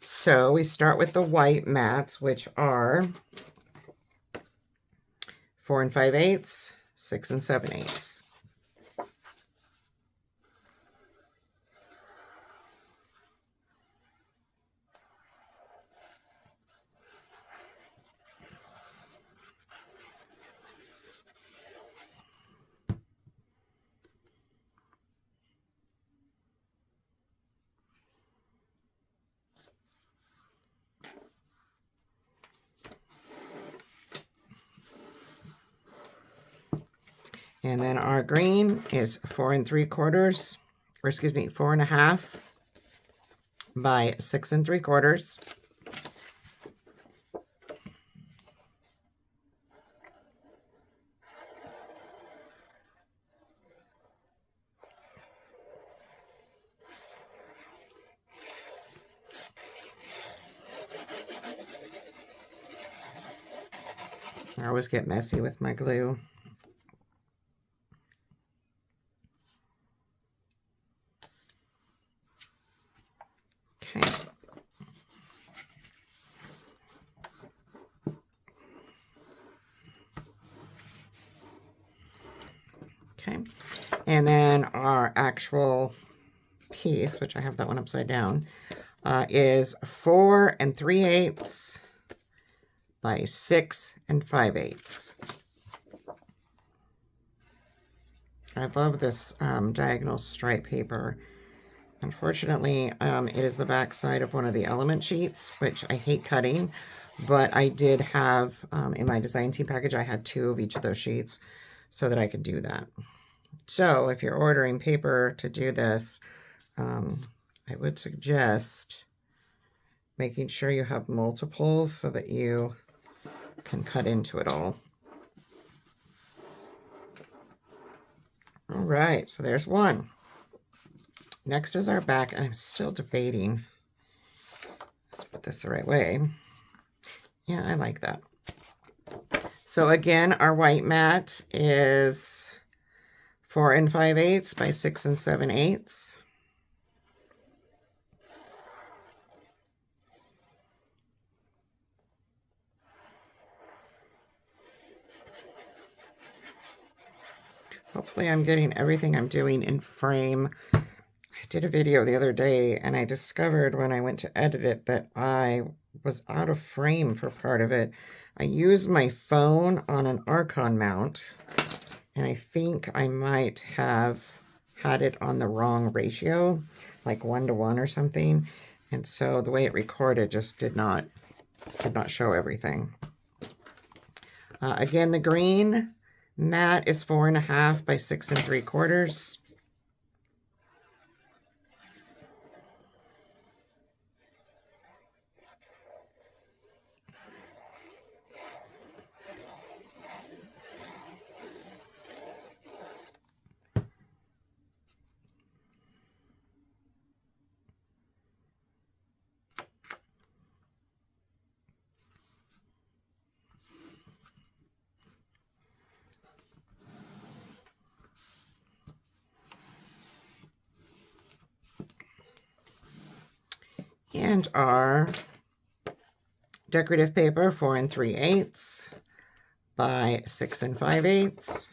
So we start with the white mats, which are 4 5/8, 6 7/8. And then our green is 4 3/4, or excuse me, 4 1/2 by 6 3/4. I always get messy with my glue. Okay. Okay. And then our actual piece, which I have that one upside down, is 4 3/8 by 6 5/8. I love this diagonal stripe paper. Unfortunately, it is the back side of one of the element sheets, which I hate cutting, but I did have, in my design team package, I had 2 of each of those sheets so that I could do that. So if you're ordering paper to do this, I would suggest making sure you have multiples so that you can cut into it all. All right, so there's one. Next is our back, and I'm still debating. Let's put this the right way. Yeah, I like that. So again, our white mat is 4 5/8 by 6 7/8. hopefully I'm getting everything I'm doing in frame. I did a video the other day and I discovered when I went to edit it that I was out of frame for part of it. I used my phone on an Archon mount and I think I might have had it on the wrong ratio, like 1:1 or something. And so the way it recorded just did not show everything. Again, the green mat is 4.5 by 6 3/4. And our decorative paper, 4 3/8 by 6 5/8.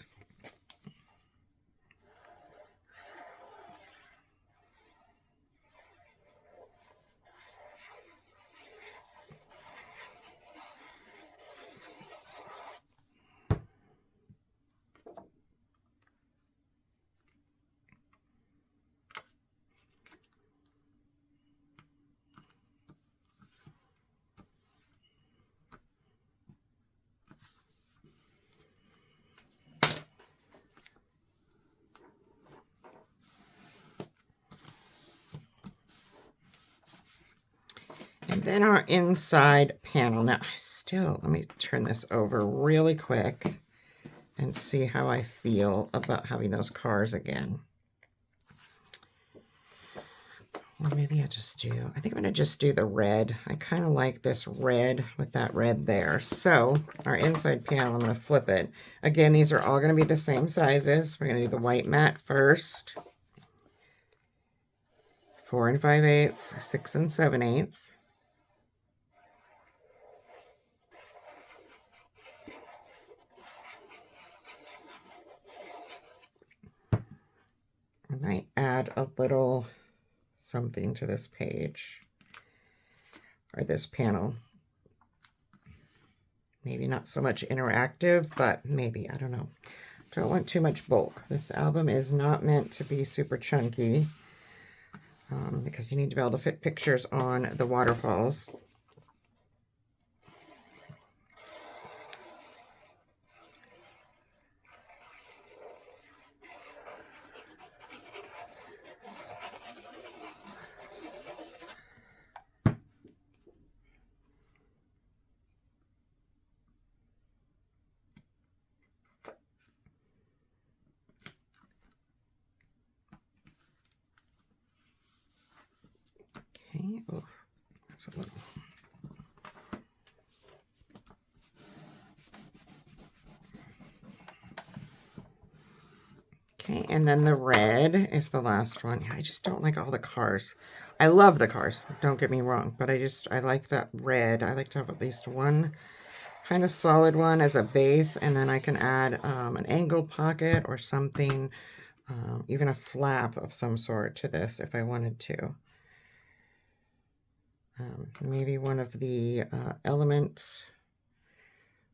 And then our inside panel. Now, let me turn this over really quick and see how I feel about having those cars again. Or maybe I think I'm going to just do the red. I kind of like this red with that red there. So our inside panel, I'm going to flip it. Again, these are all going to be the same sizes. We're going to do the white mat first. 4 5/8, 6 7/8. And I add a little something to this page or this panel. Maybe not so much interactive, but maybe, I don't know. Don't want too much bulk. This album is not meant to be super chunky because you need to be able to fit pictures on the waterfalls. Okay, oh, that's a little. Okay, and then the red is the last one. I just don't like all the cars. I love the cars, don't get me wrong, but I like that red. I like to have at least one kind of solid one as a base, and then I can add an angled pocket or something, even a flap of some sort to this if I wanted to. Maybe one of the Element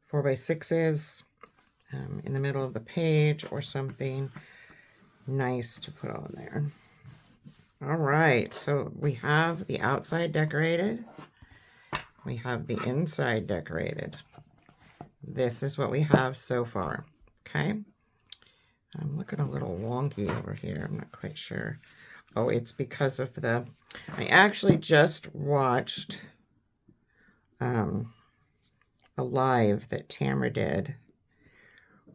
4x6s in the middle of the page or something nice to put on there. All right, so we have the outside decorated. We have the inside decorated. This is what we have so far, okay? I'm looking a little wonky over here. I'm not quite sure. Oh, it's because of the... I actually just watched a live that Tamra did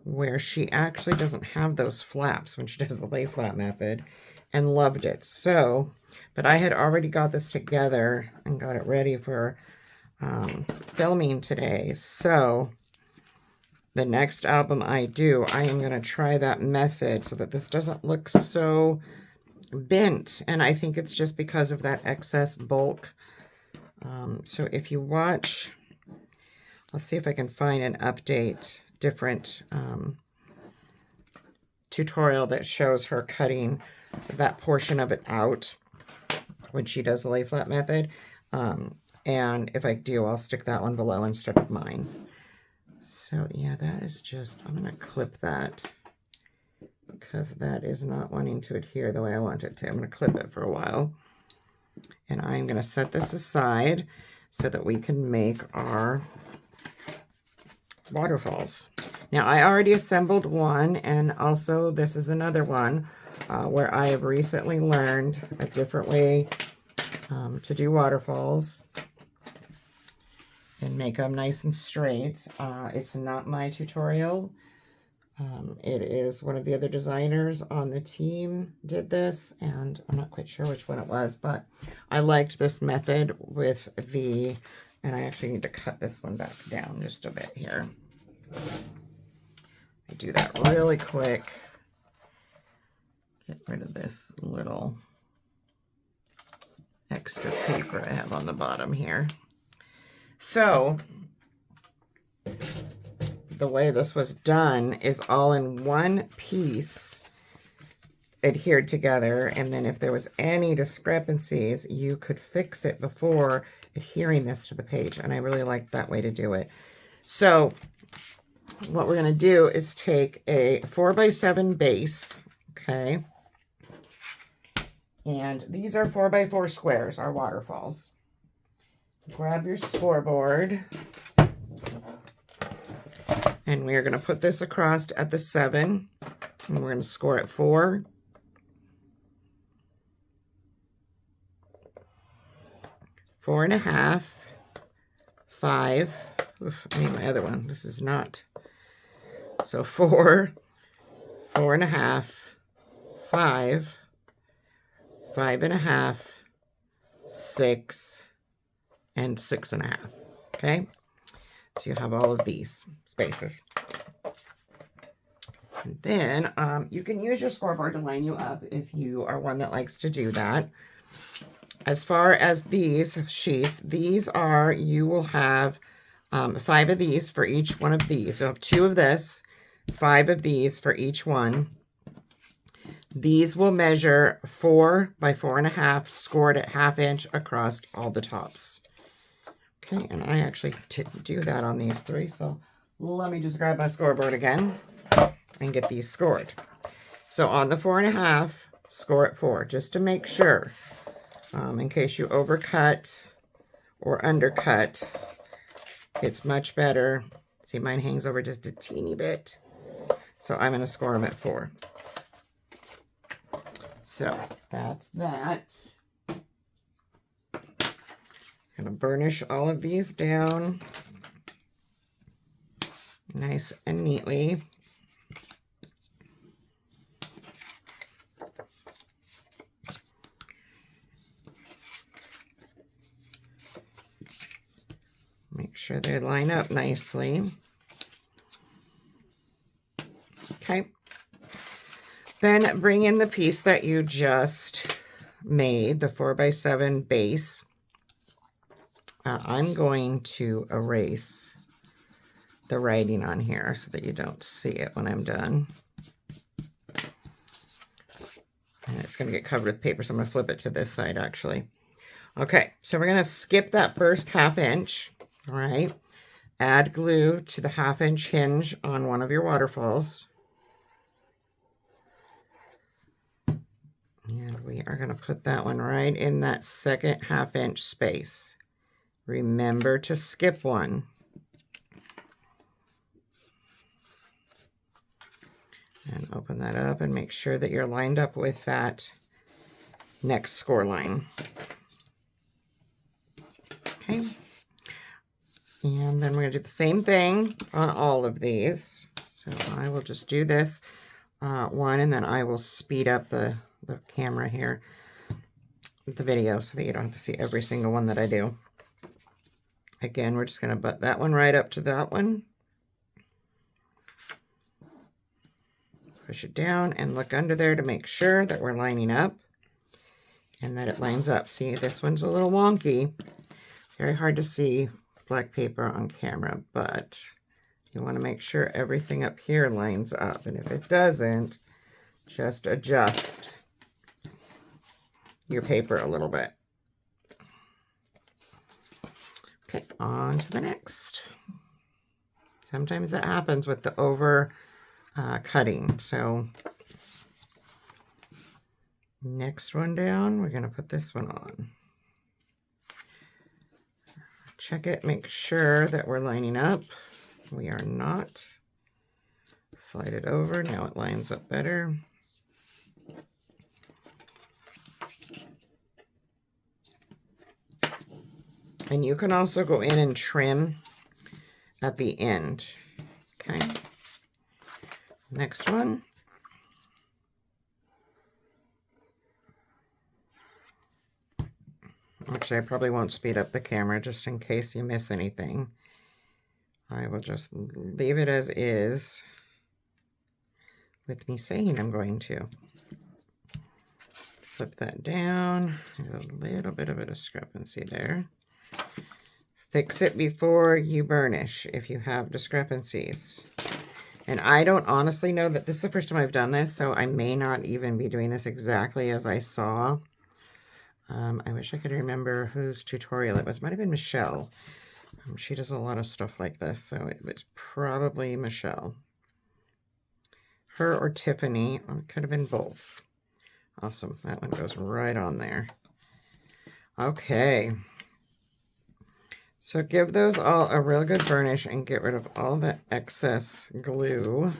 where she actually doesn't have those flaps when she does the lay flat method and loved it. So, but I had already got this together and got it ready for filming today. So the next album I do, I am going to try that method so that this doesn't look so bent. And I think it's just because of that excess bulk. So if you watch, I'll see if I can find an update, different tutorial that shows her cutting that portion of it out when she does the lay flat method. And if I do, I'll stick that one below instead of mine. So yeah, that is just, I'm going to clip that because that is not wanting to adhere the way I want it to. I'm going to clip it for a while. And I'm going to set this aside so that we can make our waterfalls. Now, I already assembled one, and also this is another one where I have recently learned a different way to do waterfalls and make them nice and straight. It's not my tutorial. It is one of the other designers on the team did this, and I'm not quite sure which one it was, but I liked this method with the, and I actually need to cut this one back down just a bit here. I do that really quick. Get rid of this little extra paper I have on the bottom here. So the way this was done is all in one piece adhered together, and then if there was any discrepancies, you could fix it before adhering this to the page, and I really liked that way to do it. So what we're going to do is take a 4x7 base, okay, and these are 4x4 squares, our waterfalls. Grab your scoreboard, and we are going to put this across at the 7, and we're going to score at 4, 4.5, 5. Oof, I need my other one. This is not. So 4, 4.5, 5, 5.5, 6, and 6.5. Okay, so you have all of these spaces. And then you can use your scoreboard to line you up if you are one that likes to do that. As far as these sheets, these are, you will have 5 of these for each one of these. You'll have 2 of this, 5 of these for each one. These will measure 4 by 4.5, scored at 1/2 inch across all the tops. Okay, and I actually didn't do that on these 3, so let me just grab my scoreboard again and get these scored. So on the 4.5, score at 4, just to make sure, in case you overcut or undercut, it's much better. See, mine hangs over just a teeny bit, so I'm going to score them at 4. So that's that. I'm going to burnish all of these down nice and neatly. Make sure they line up nicely. Okay. Then bring in the piece that you just made, the 4x7 base. I'm going to erase the writing on here so that you don't see it when I'm done. And it's going to get covered with paper, so I'm going to flip it to this side actually. Okay, so we're going to skip that first 1/2 inch, all right? Add glue to the 1/2 inch hinge on one of your waterfalls. And we are going to put that one right in that second 1/2 inch space. Remember to skip one. And open that up and make sure that you're lined up with that next score line. Okay. And then we're going to do the same thing on all of these. So I will just do this one, and then I will speed up the camera here, the video, so that you don't have to see every single one that I do. Again, we're just going to butt that one right up to that one. Push it down and look under there to make sure that we're lining up and that it lines up. See, this one's a little wonky. Very hard to see black paper on camera, but you want to make sure everything up here lines up. And if it doesn't, just adjust your paper a little bit. Okay, on to the next. Sometimes that happens with the over cutting. So next one down, we're going to put this one on. Check it, make sure that we're lining up. We are not. Slide it over. Now it lines up better. And you can also go in and trim at the end. Okay. Next one. Actually, I probably won't speed up the camera just in case you miss anything. I will just leave it as is with me saying I'm going to. Flip that down. There's a little bit of a discrepancy there. Fix it before you burnish if you have discrepancies. And I don't honestly know that this is the first time I've done this, so I may not even be doing this exactly as I saw. I wish I could remember whose tutorial it was. Might have been Michelle. She does a lot of stuff like this, so it was probably Michelle. Her or Tiffany. Or it could have been both. Awesome. That one goes right on there. Okay. So give those all a real good burnish and get rid of all the excess glue.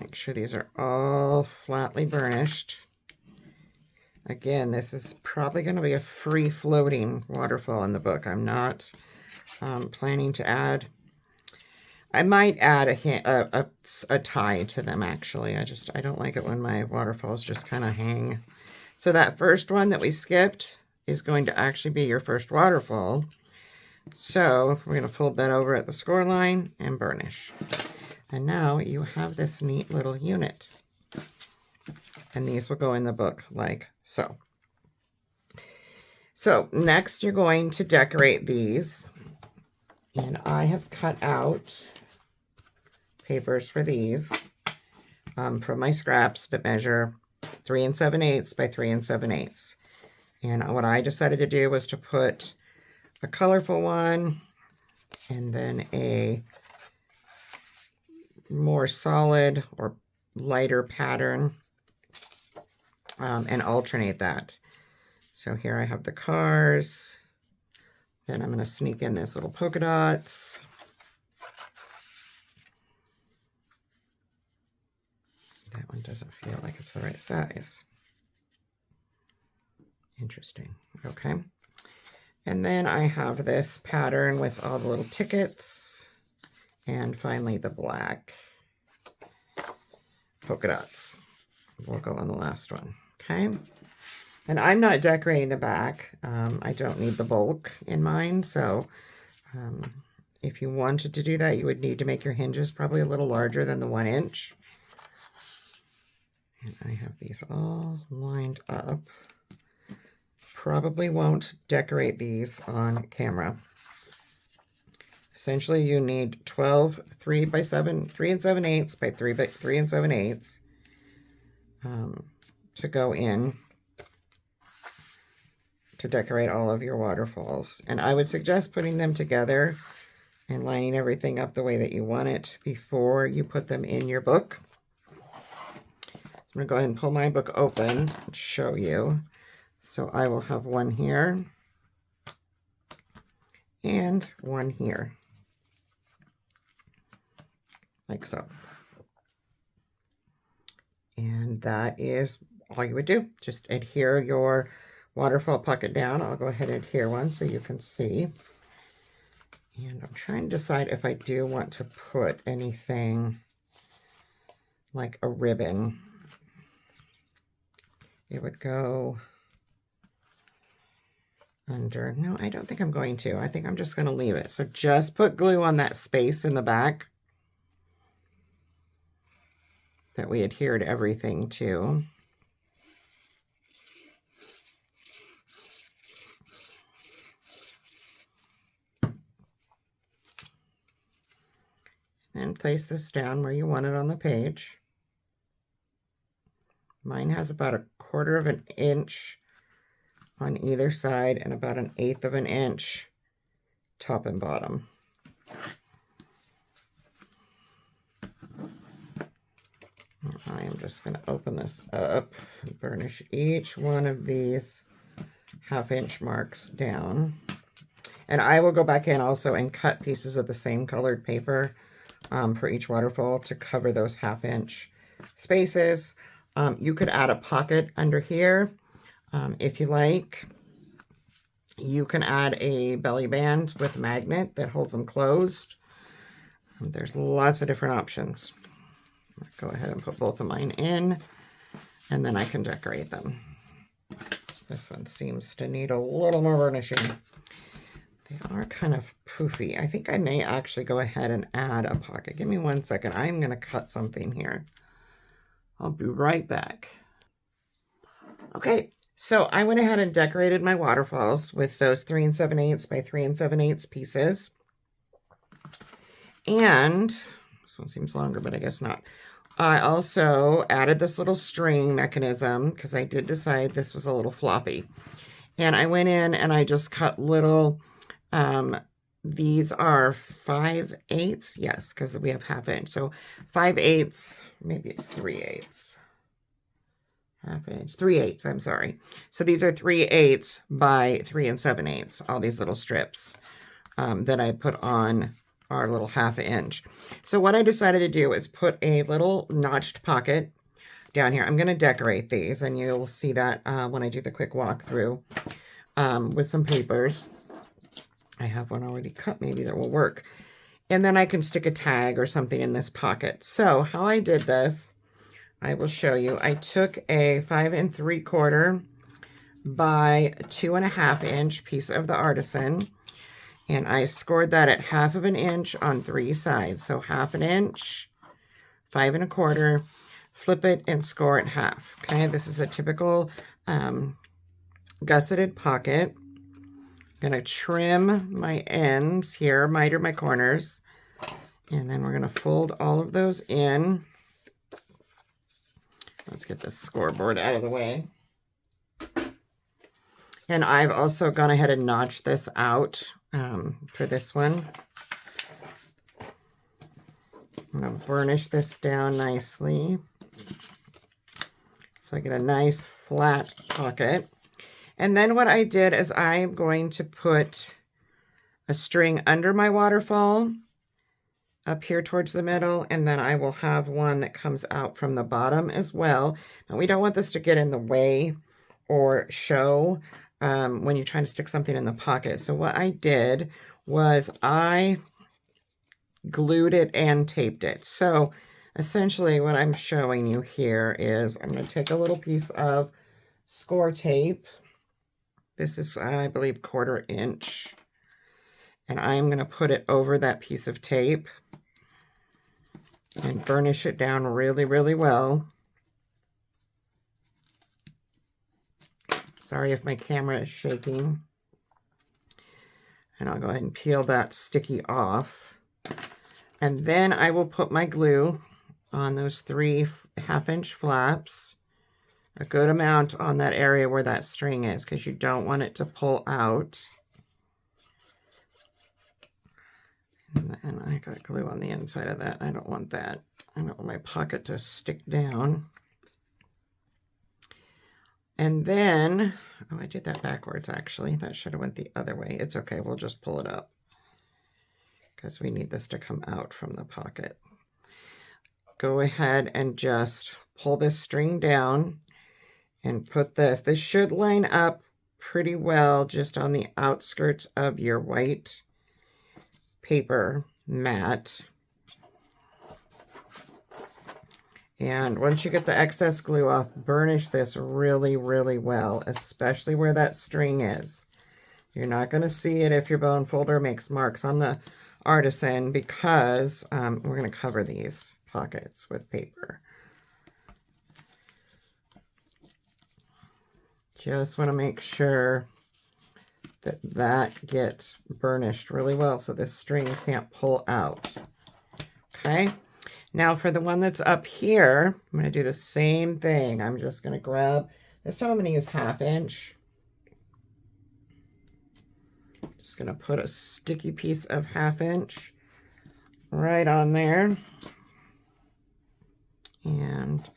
Make sure these are all flatly burnished. Again, this is probably going to be a free-floating waterfall in the book. I'm not planning to add... I might add a tie to them, actually. I don't like it when my waterfalls just kind of hang. So that first one that we skipped is going to actually be your first waterfall. So we're going to fold that over at the score line and burnish. And now you have this neat little unit. And these will go in the book like so. So next you're going to decorate these. And I have cut out papers for these from my scraps that measure 3 7/8 by 3 7/8. And what I decided to do was to put a colorful one and then a more solid or lighter pattern and alternate that. So here I have the cars. Then I'm going to sneak in this little polka dots. That one doesn't feel like it's the right size. Interesting. Okay. And then I have this pattern with all the little tickets. And finally the black polka dots. We'll go on the last one. Okay. And I'm not decorating the back. I don't need the bulk in mine. So if you wanted to do that, you would need to make your hinges probably a little larger than the 1 inch. And I have these all lined up. Probably won't decorate these on camera. Essentially, you need 12 3 7/8 by 3 7/8 to go in to decorate all of your waterfalls. And I would suggest putting them together and lining everything up the way that you want it before you put them in your book. I'm going to go ahead and pull my book open and show you. So I will have one here and one here, like so. And that is all you would do. Just adhere your waterfall pocket down. I'll go ahead and adhere one so you can see. And I'm trying to decide if I do want to put anything like a ribbon. It would go under. No, I don't think I'm going to. I think I'm just going to leave it. So just put glue on that space in the back that we adhered everything to. And place this down where you want it on the page. Mine has about 1/4 of an inch on either side and about 1/8 of an inch top and bottom. I am just going to open this up and burnish each one of these 1/2 inch marks down. And I will go back in also and cut pieces of the same colored paper for each waterfall to cover those 1/2 inch spaces. You could add a pocket under here if you like. You can add a belly band with a magnet that holds them closed. There's lots of different options. I'll go ahead and put both of mine in, and then I can decorate them. This one seems to need a little more burnishing. They are kind of poofy. I think I may actually go ahead and add a pocket. Give me 1 second. I'm going to cut something here. I'll be right back. Okay, so I went ahead and decorated my waterfalls with those 3 7/8 by 3 7/8 pieces. And this one seems longer, but I guess not. I also added this little string mechanism because I did decide this was a little floppy. And I went in and I just cut little, these are 5/8, yes, because we have 1/2 inch. So 5/8, maybe it's 3/8. 1/2 inch, 3/8, I'm sorry. So these are 3/8 by 3 7/8, all these little strips that I put on our little 1/2 inch. So what I decided to do is put a little notched pocket down here. I'm going to decorate these, and you'll see that when I do the quick walkthrough with some papers. I have one already cut, maybe that will work. And then I can stick a tag or something in this pocket. So how I did this, I will show you. I took a 5 3/4 by 2 1/2 inch piece of the Artisan, and I scored that at 1/2 of an inch on 3 sides. So 1/2 an inch, 5 1/4, flip it and score it 1/2. Okay, this is a typical gusseted pocket. I'm going to trim my ends here, miter my corners, and then we're going to fold all of those in. Let's get this scoreboard out of the way. And I've also gone ahead and notched this out for this one. I'm going to burnish this down nicely so I get a nice flat pocket. And then what I did is I'm going to put a string under my waterfall up here towards the middle, and then I will have one that comes out from the bottom as well. Now we don't want this to get in the way or show when you're trying to stick something in the pocket. So what I did was I glued it and taped it. So essentially what I'm showing you here is I'm going to take a little piece of score tape. This is, I believe, 1/4 inch. And I'm going to put it over that piece of tape and burnish it down really, really well. Sorry if my camera is shaking. And I'll go ahead and peel that sticky off. And then I will put my glue on those 3 1/2 inch flaps. A good amount on that area where that string is, because you don't want it to pull out. And I got glue on the inside of that. I don't want that. I don't want my pocket to stick down. And then, oh, I did that backwards actually. That should have went the other way. It's okay, we'll just pull it up because we need this to come out from the pocket. Go ahead and just pull this string down and put this. This should line up pretty well just on the outskirts of your white paper mat. And once you get the excess glue off, burnish this really, really well, especially where that string is. You're not going to see it if your bone folder makes marks on the Artisan because we're going to cover these pockets with paper. Just want to make sure that that gets burnished really well so this string can't pull out. Okay. Now for the one that's up here, I'm going to do the same thing. I'm just going to grab, this time I'm going to use 1/2 inch. Just going to put a sticky piece of 1/2 inch right on there and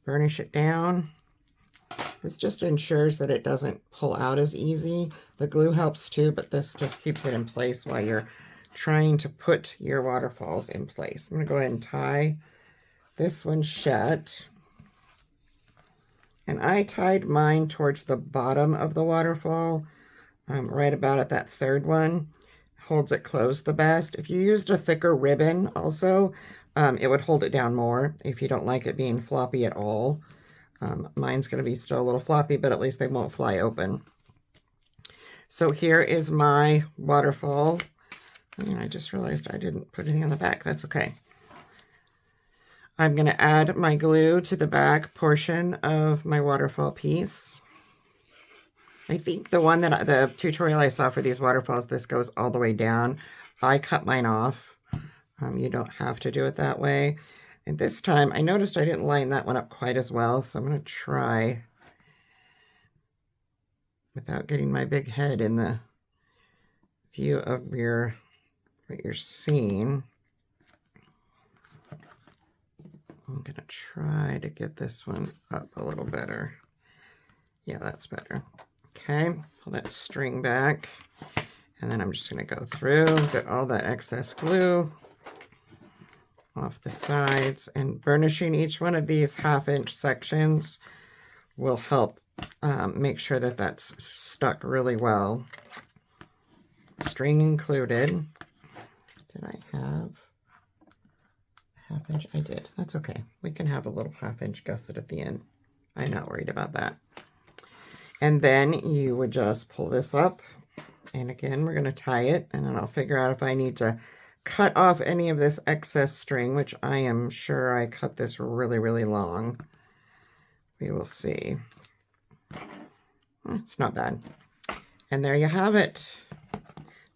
burnish it down. This just ensures that it doesn't pull out as easy. The glue helps too, but this just keeps it in place while you're trying to put your waterfalls in place. I'm going to go ahead and tie this one shut. And I tied mine towards the bottom of the waterfall, right about at that third one. Holds it closed the best. If you used a thicker ribbon also, it would hold it down more if you don't like it being floppy at all. Mine's going to be still a little floppy, but at least they won't fly open. So here is my waterfall. And I just realized I didn't put anything on the back. That's okay. I'm going to add my glue to the back portion of my waterfall piece. I think the one that the tutorial I saw for these waterfalls, this goes all the way down. I cut mine off. You don't have to do it that way. And this time, I noticed I didn't line that one up quite as well, so I'm going to try, without getting my big head in the view of what you're seeing. I'm going to try to get this one up a little better. Yeah, that's better. Okay, pull that string back, and then I'm just going to go through, get all that excess glue off the sides, and burnishing each one of these 1/2 inch sections will help make sure that that's stuck really well. String included. Did I have 1/2 inch? I did. That's okay. We can have a little 1/2 inch gusset at the end. I'm not worried about that. And then you would just pull this up, and again we're going to tie it, and then I'll figure out if I need to cut off any of this excess string, which I am sure I cut this really, really long. We will see. It's not bad. And there you have it.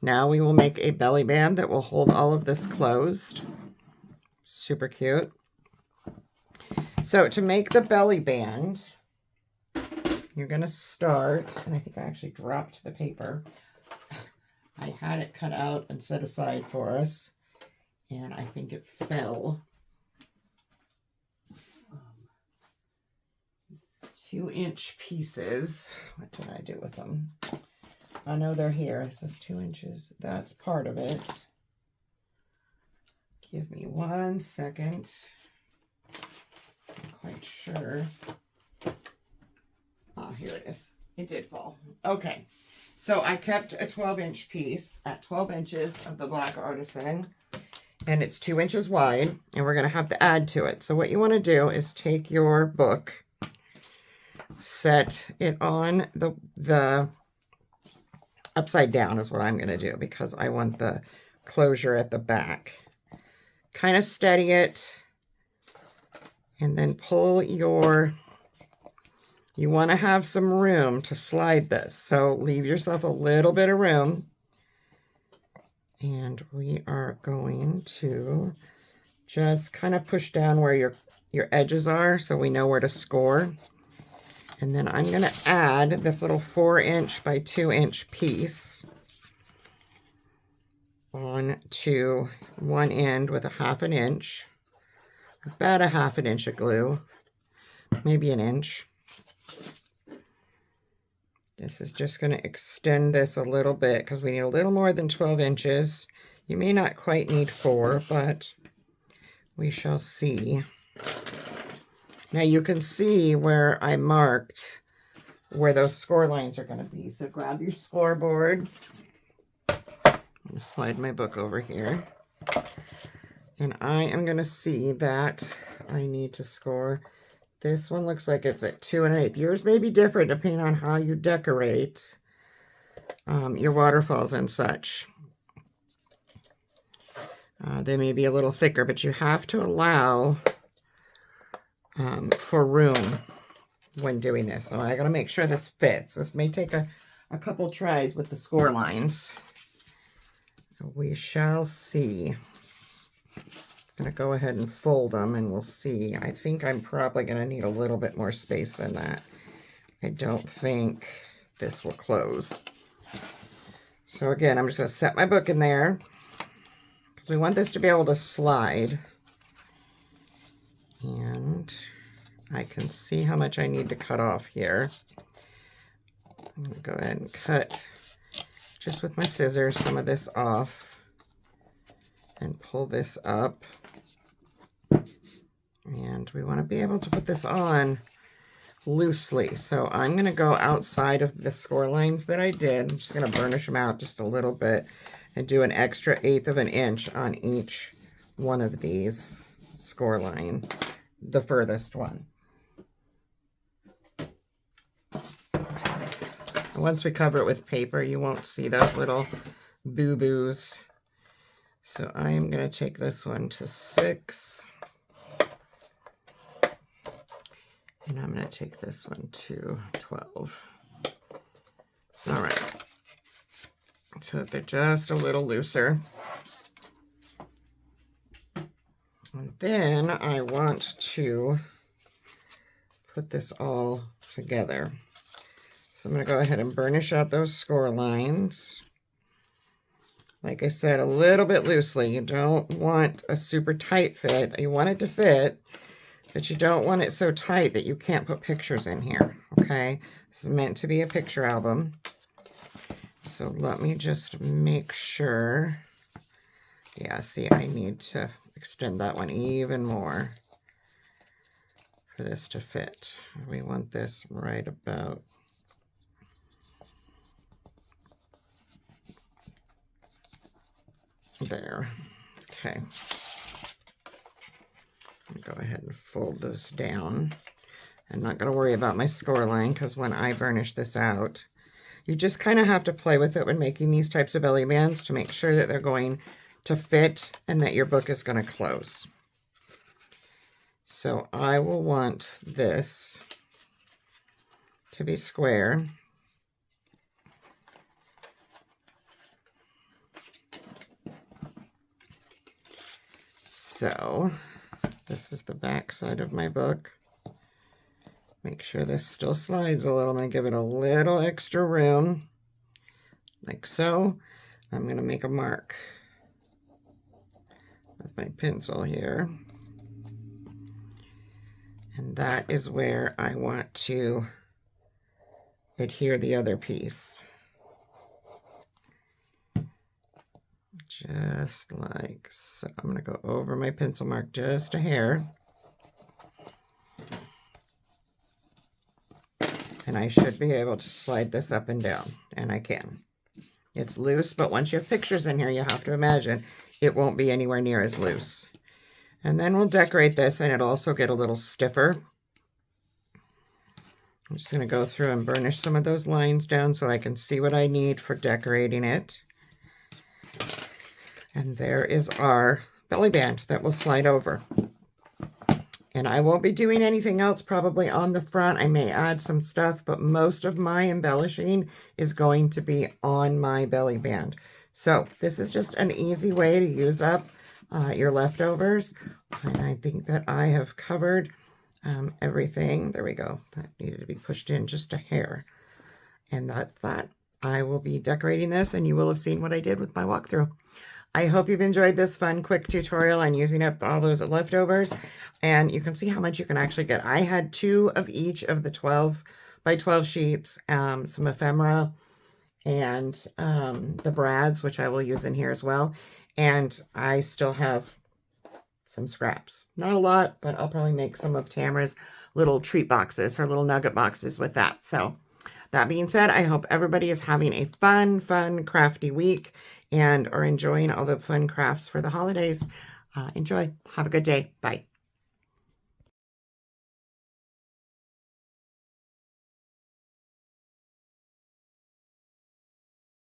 Now we will make a belly band that will hold all of this closed. Super cute. So to make the belly band, you're going to start, and I think I actually dropped the paper. I had it cut out and set aside for us, and I think it fell. It's 2-inch pieces. What did I do with them? I know they're here. This is 2 inches. That's part of it. Give me 1 second. I'm quite sure. Ah, here it is. It did fall. Okay. So I kept a 12-inch piece at 12 inches of the black artisan, and it's 2 inches wide, and we're going to have to add to it. So what you want to do is take your book, set it on the upside down is what I'm going to do, because I want the closure at the back. Kind of steady it, and then pull your... You want to have some room to slide this, so leave yourself a little bit of room. And we are going to just kind of push down where your edges are so we know where to score. And then I'm going to add this little 4-inch by 2-inch piece onto one end with a 1/2 inch, about a 1/2 inch of glue, maybe 1 inch. This is just going to extend this a little bit because we need a little more than 12 inches. You may not quite need 4, but we shall see. Now you can see where I marked where those score lines are going to be. So grab your scoreboard. I'm going to slide my book over here. And I am going to see that I need to score. This one looks like it's at 2 1/8. Yours may be different depending on how you decorate your waterfalls and such. They may be a little thicker, but you have to allow for room when doing this. So I got to make sure this fits. This may take a couple tries with the score lines. We shall see. going to go ahead and fold them, and we'll see. I think I'm probably going to need a little bit more space than that. I don't think this will close. So again, I'm just going to set my book in there because we want this to be able to slide. And I can see how much I need to cut off here. I'm going to go ahead and cut just with my scissors some of this off and pull this up. And we want to be able to put this on loosely. So I'm going to go outside of the score lines that I did. I'm just going to burnish them out just a little bit and do an extra 1/8 of an inch on each one of these score line, the furthest one. Once we cover it with paper, you won't see those little boo-boos. So I am going to take this one to 6. And I'm going to take this one to 12. All right. So that they're just a little looser. And then I want to put this all together. So I'm going to go ahead and burnish out those score lines. Like I said, a little bit loosely. You don't want a super tight fit. You want it to fit, but you don't want it so tight that you can't put pictures in here, okay? This is meant to be a picture album. So let me just make sure. Yeah, see, I need to extend that one even more for this to fit. We want this right about there. Okay. Go ahead and fold this down. I'm not going to worry about my score line because when I burnish this out, you just kind of have to play with it when making these types of belly bands to make sure that they're going to fit and that your book is going to close. So I will want this to be square. So this is the back side of my book. Make sure this still slides a little. I'm going to give it a little extra room, like so. I'm going to make a mark with my pencil here. And that is where I want to adhere the other piece. Just like so. I'm going to go over my pencil mark just a hair. And I should be able to slide this up and down, and I can. It's loose, but once you have pictures in here, you have to imagine it won't be anywhere near as loose. And then we'll decorate this, and it'll also get a little stiffer. I'm just going to go through and burnish some of those lines down so I can see what I need for decorating it. And there is our belly band that will slide over. And I won't be doing anything else probably on the front. I may add some stuff, but most of my embellishing is going to be on my belly band. So this is just an easy way to use up your leftovers. And I think that I have covered everything. There we go. That needed to be pushed in just a hair. And that I will be decorating this, and you will have seen what I did with my walkthrough. I hope you've enjoyed this fun, quick tutorial on using up all those leftovers. And you can see how much you can actually get. I had 2 of each of the 12 by 12 sheets, some ephemera, and the brads, which I will use in here as well. And I still have some scraps. Not a lot, but I'll probably make some of Tamra's little treat boxes, her little nugget boxes with that. So that being said, I hope everybody is having a fun, crafty week and are enjoying all the fun crafts for the holidays. Enjoy. Have a good day. Bye.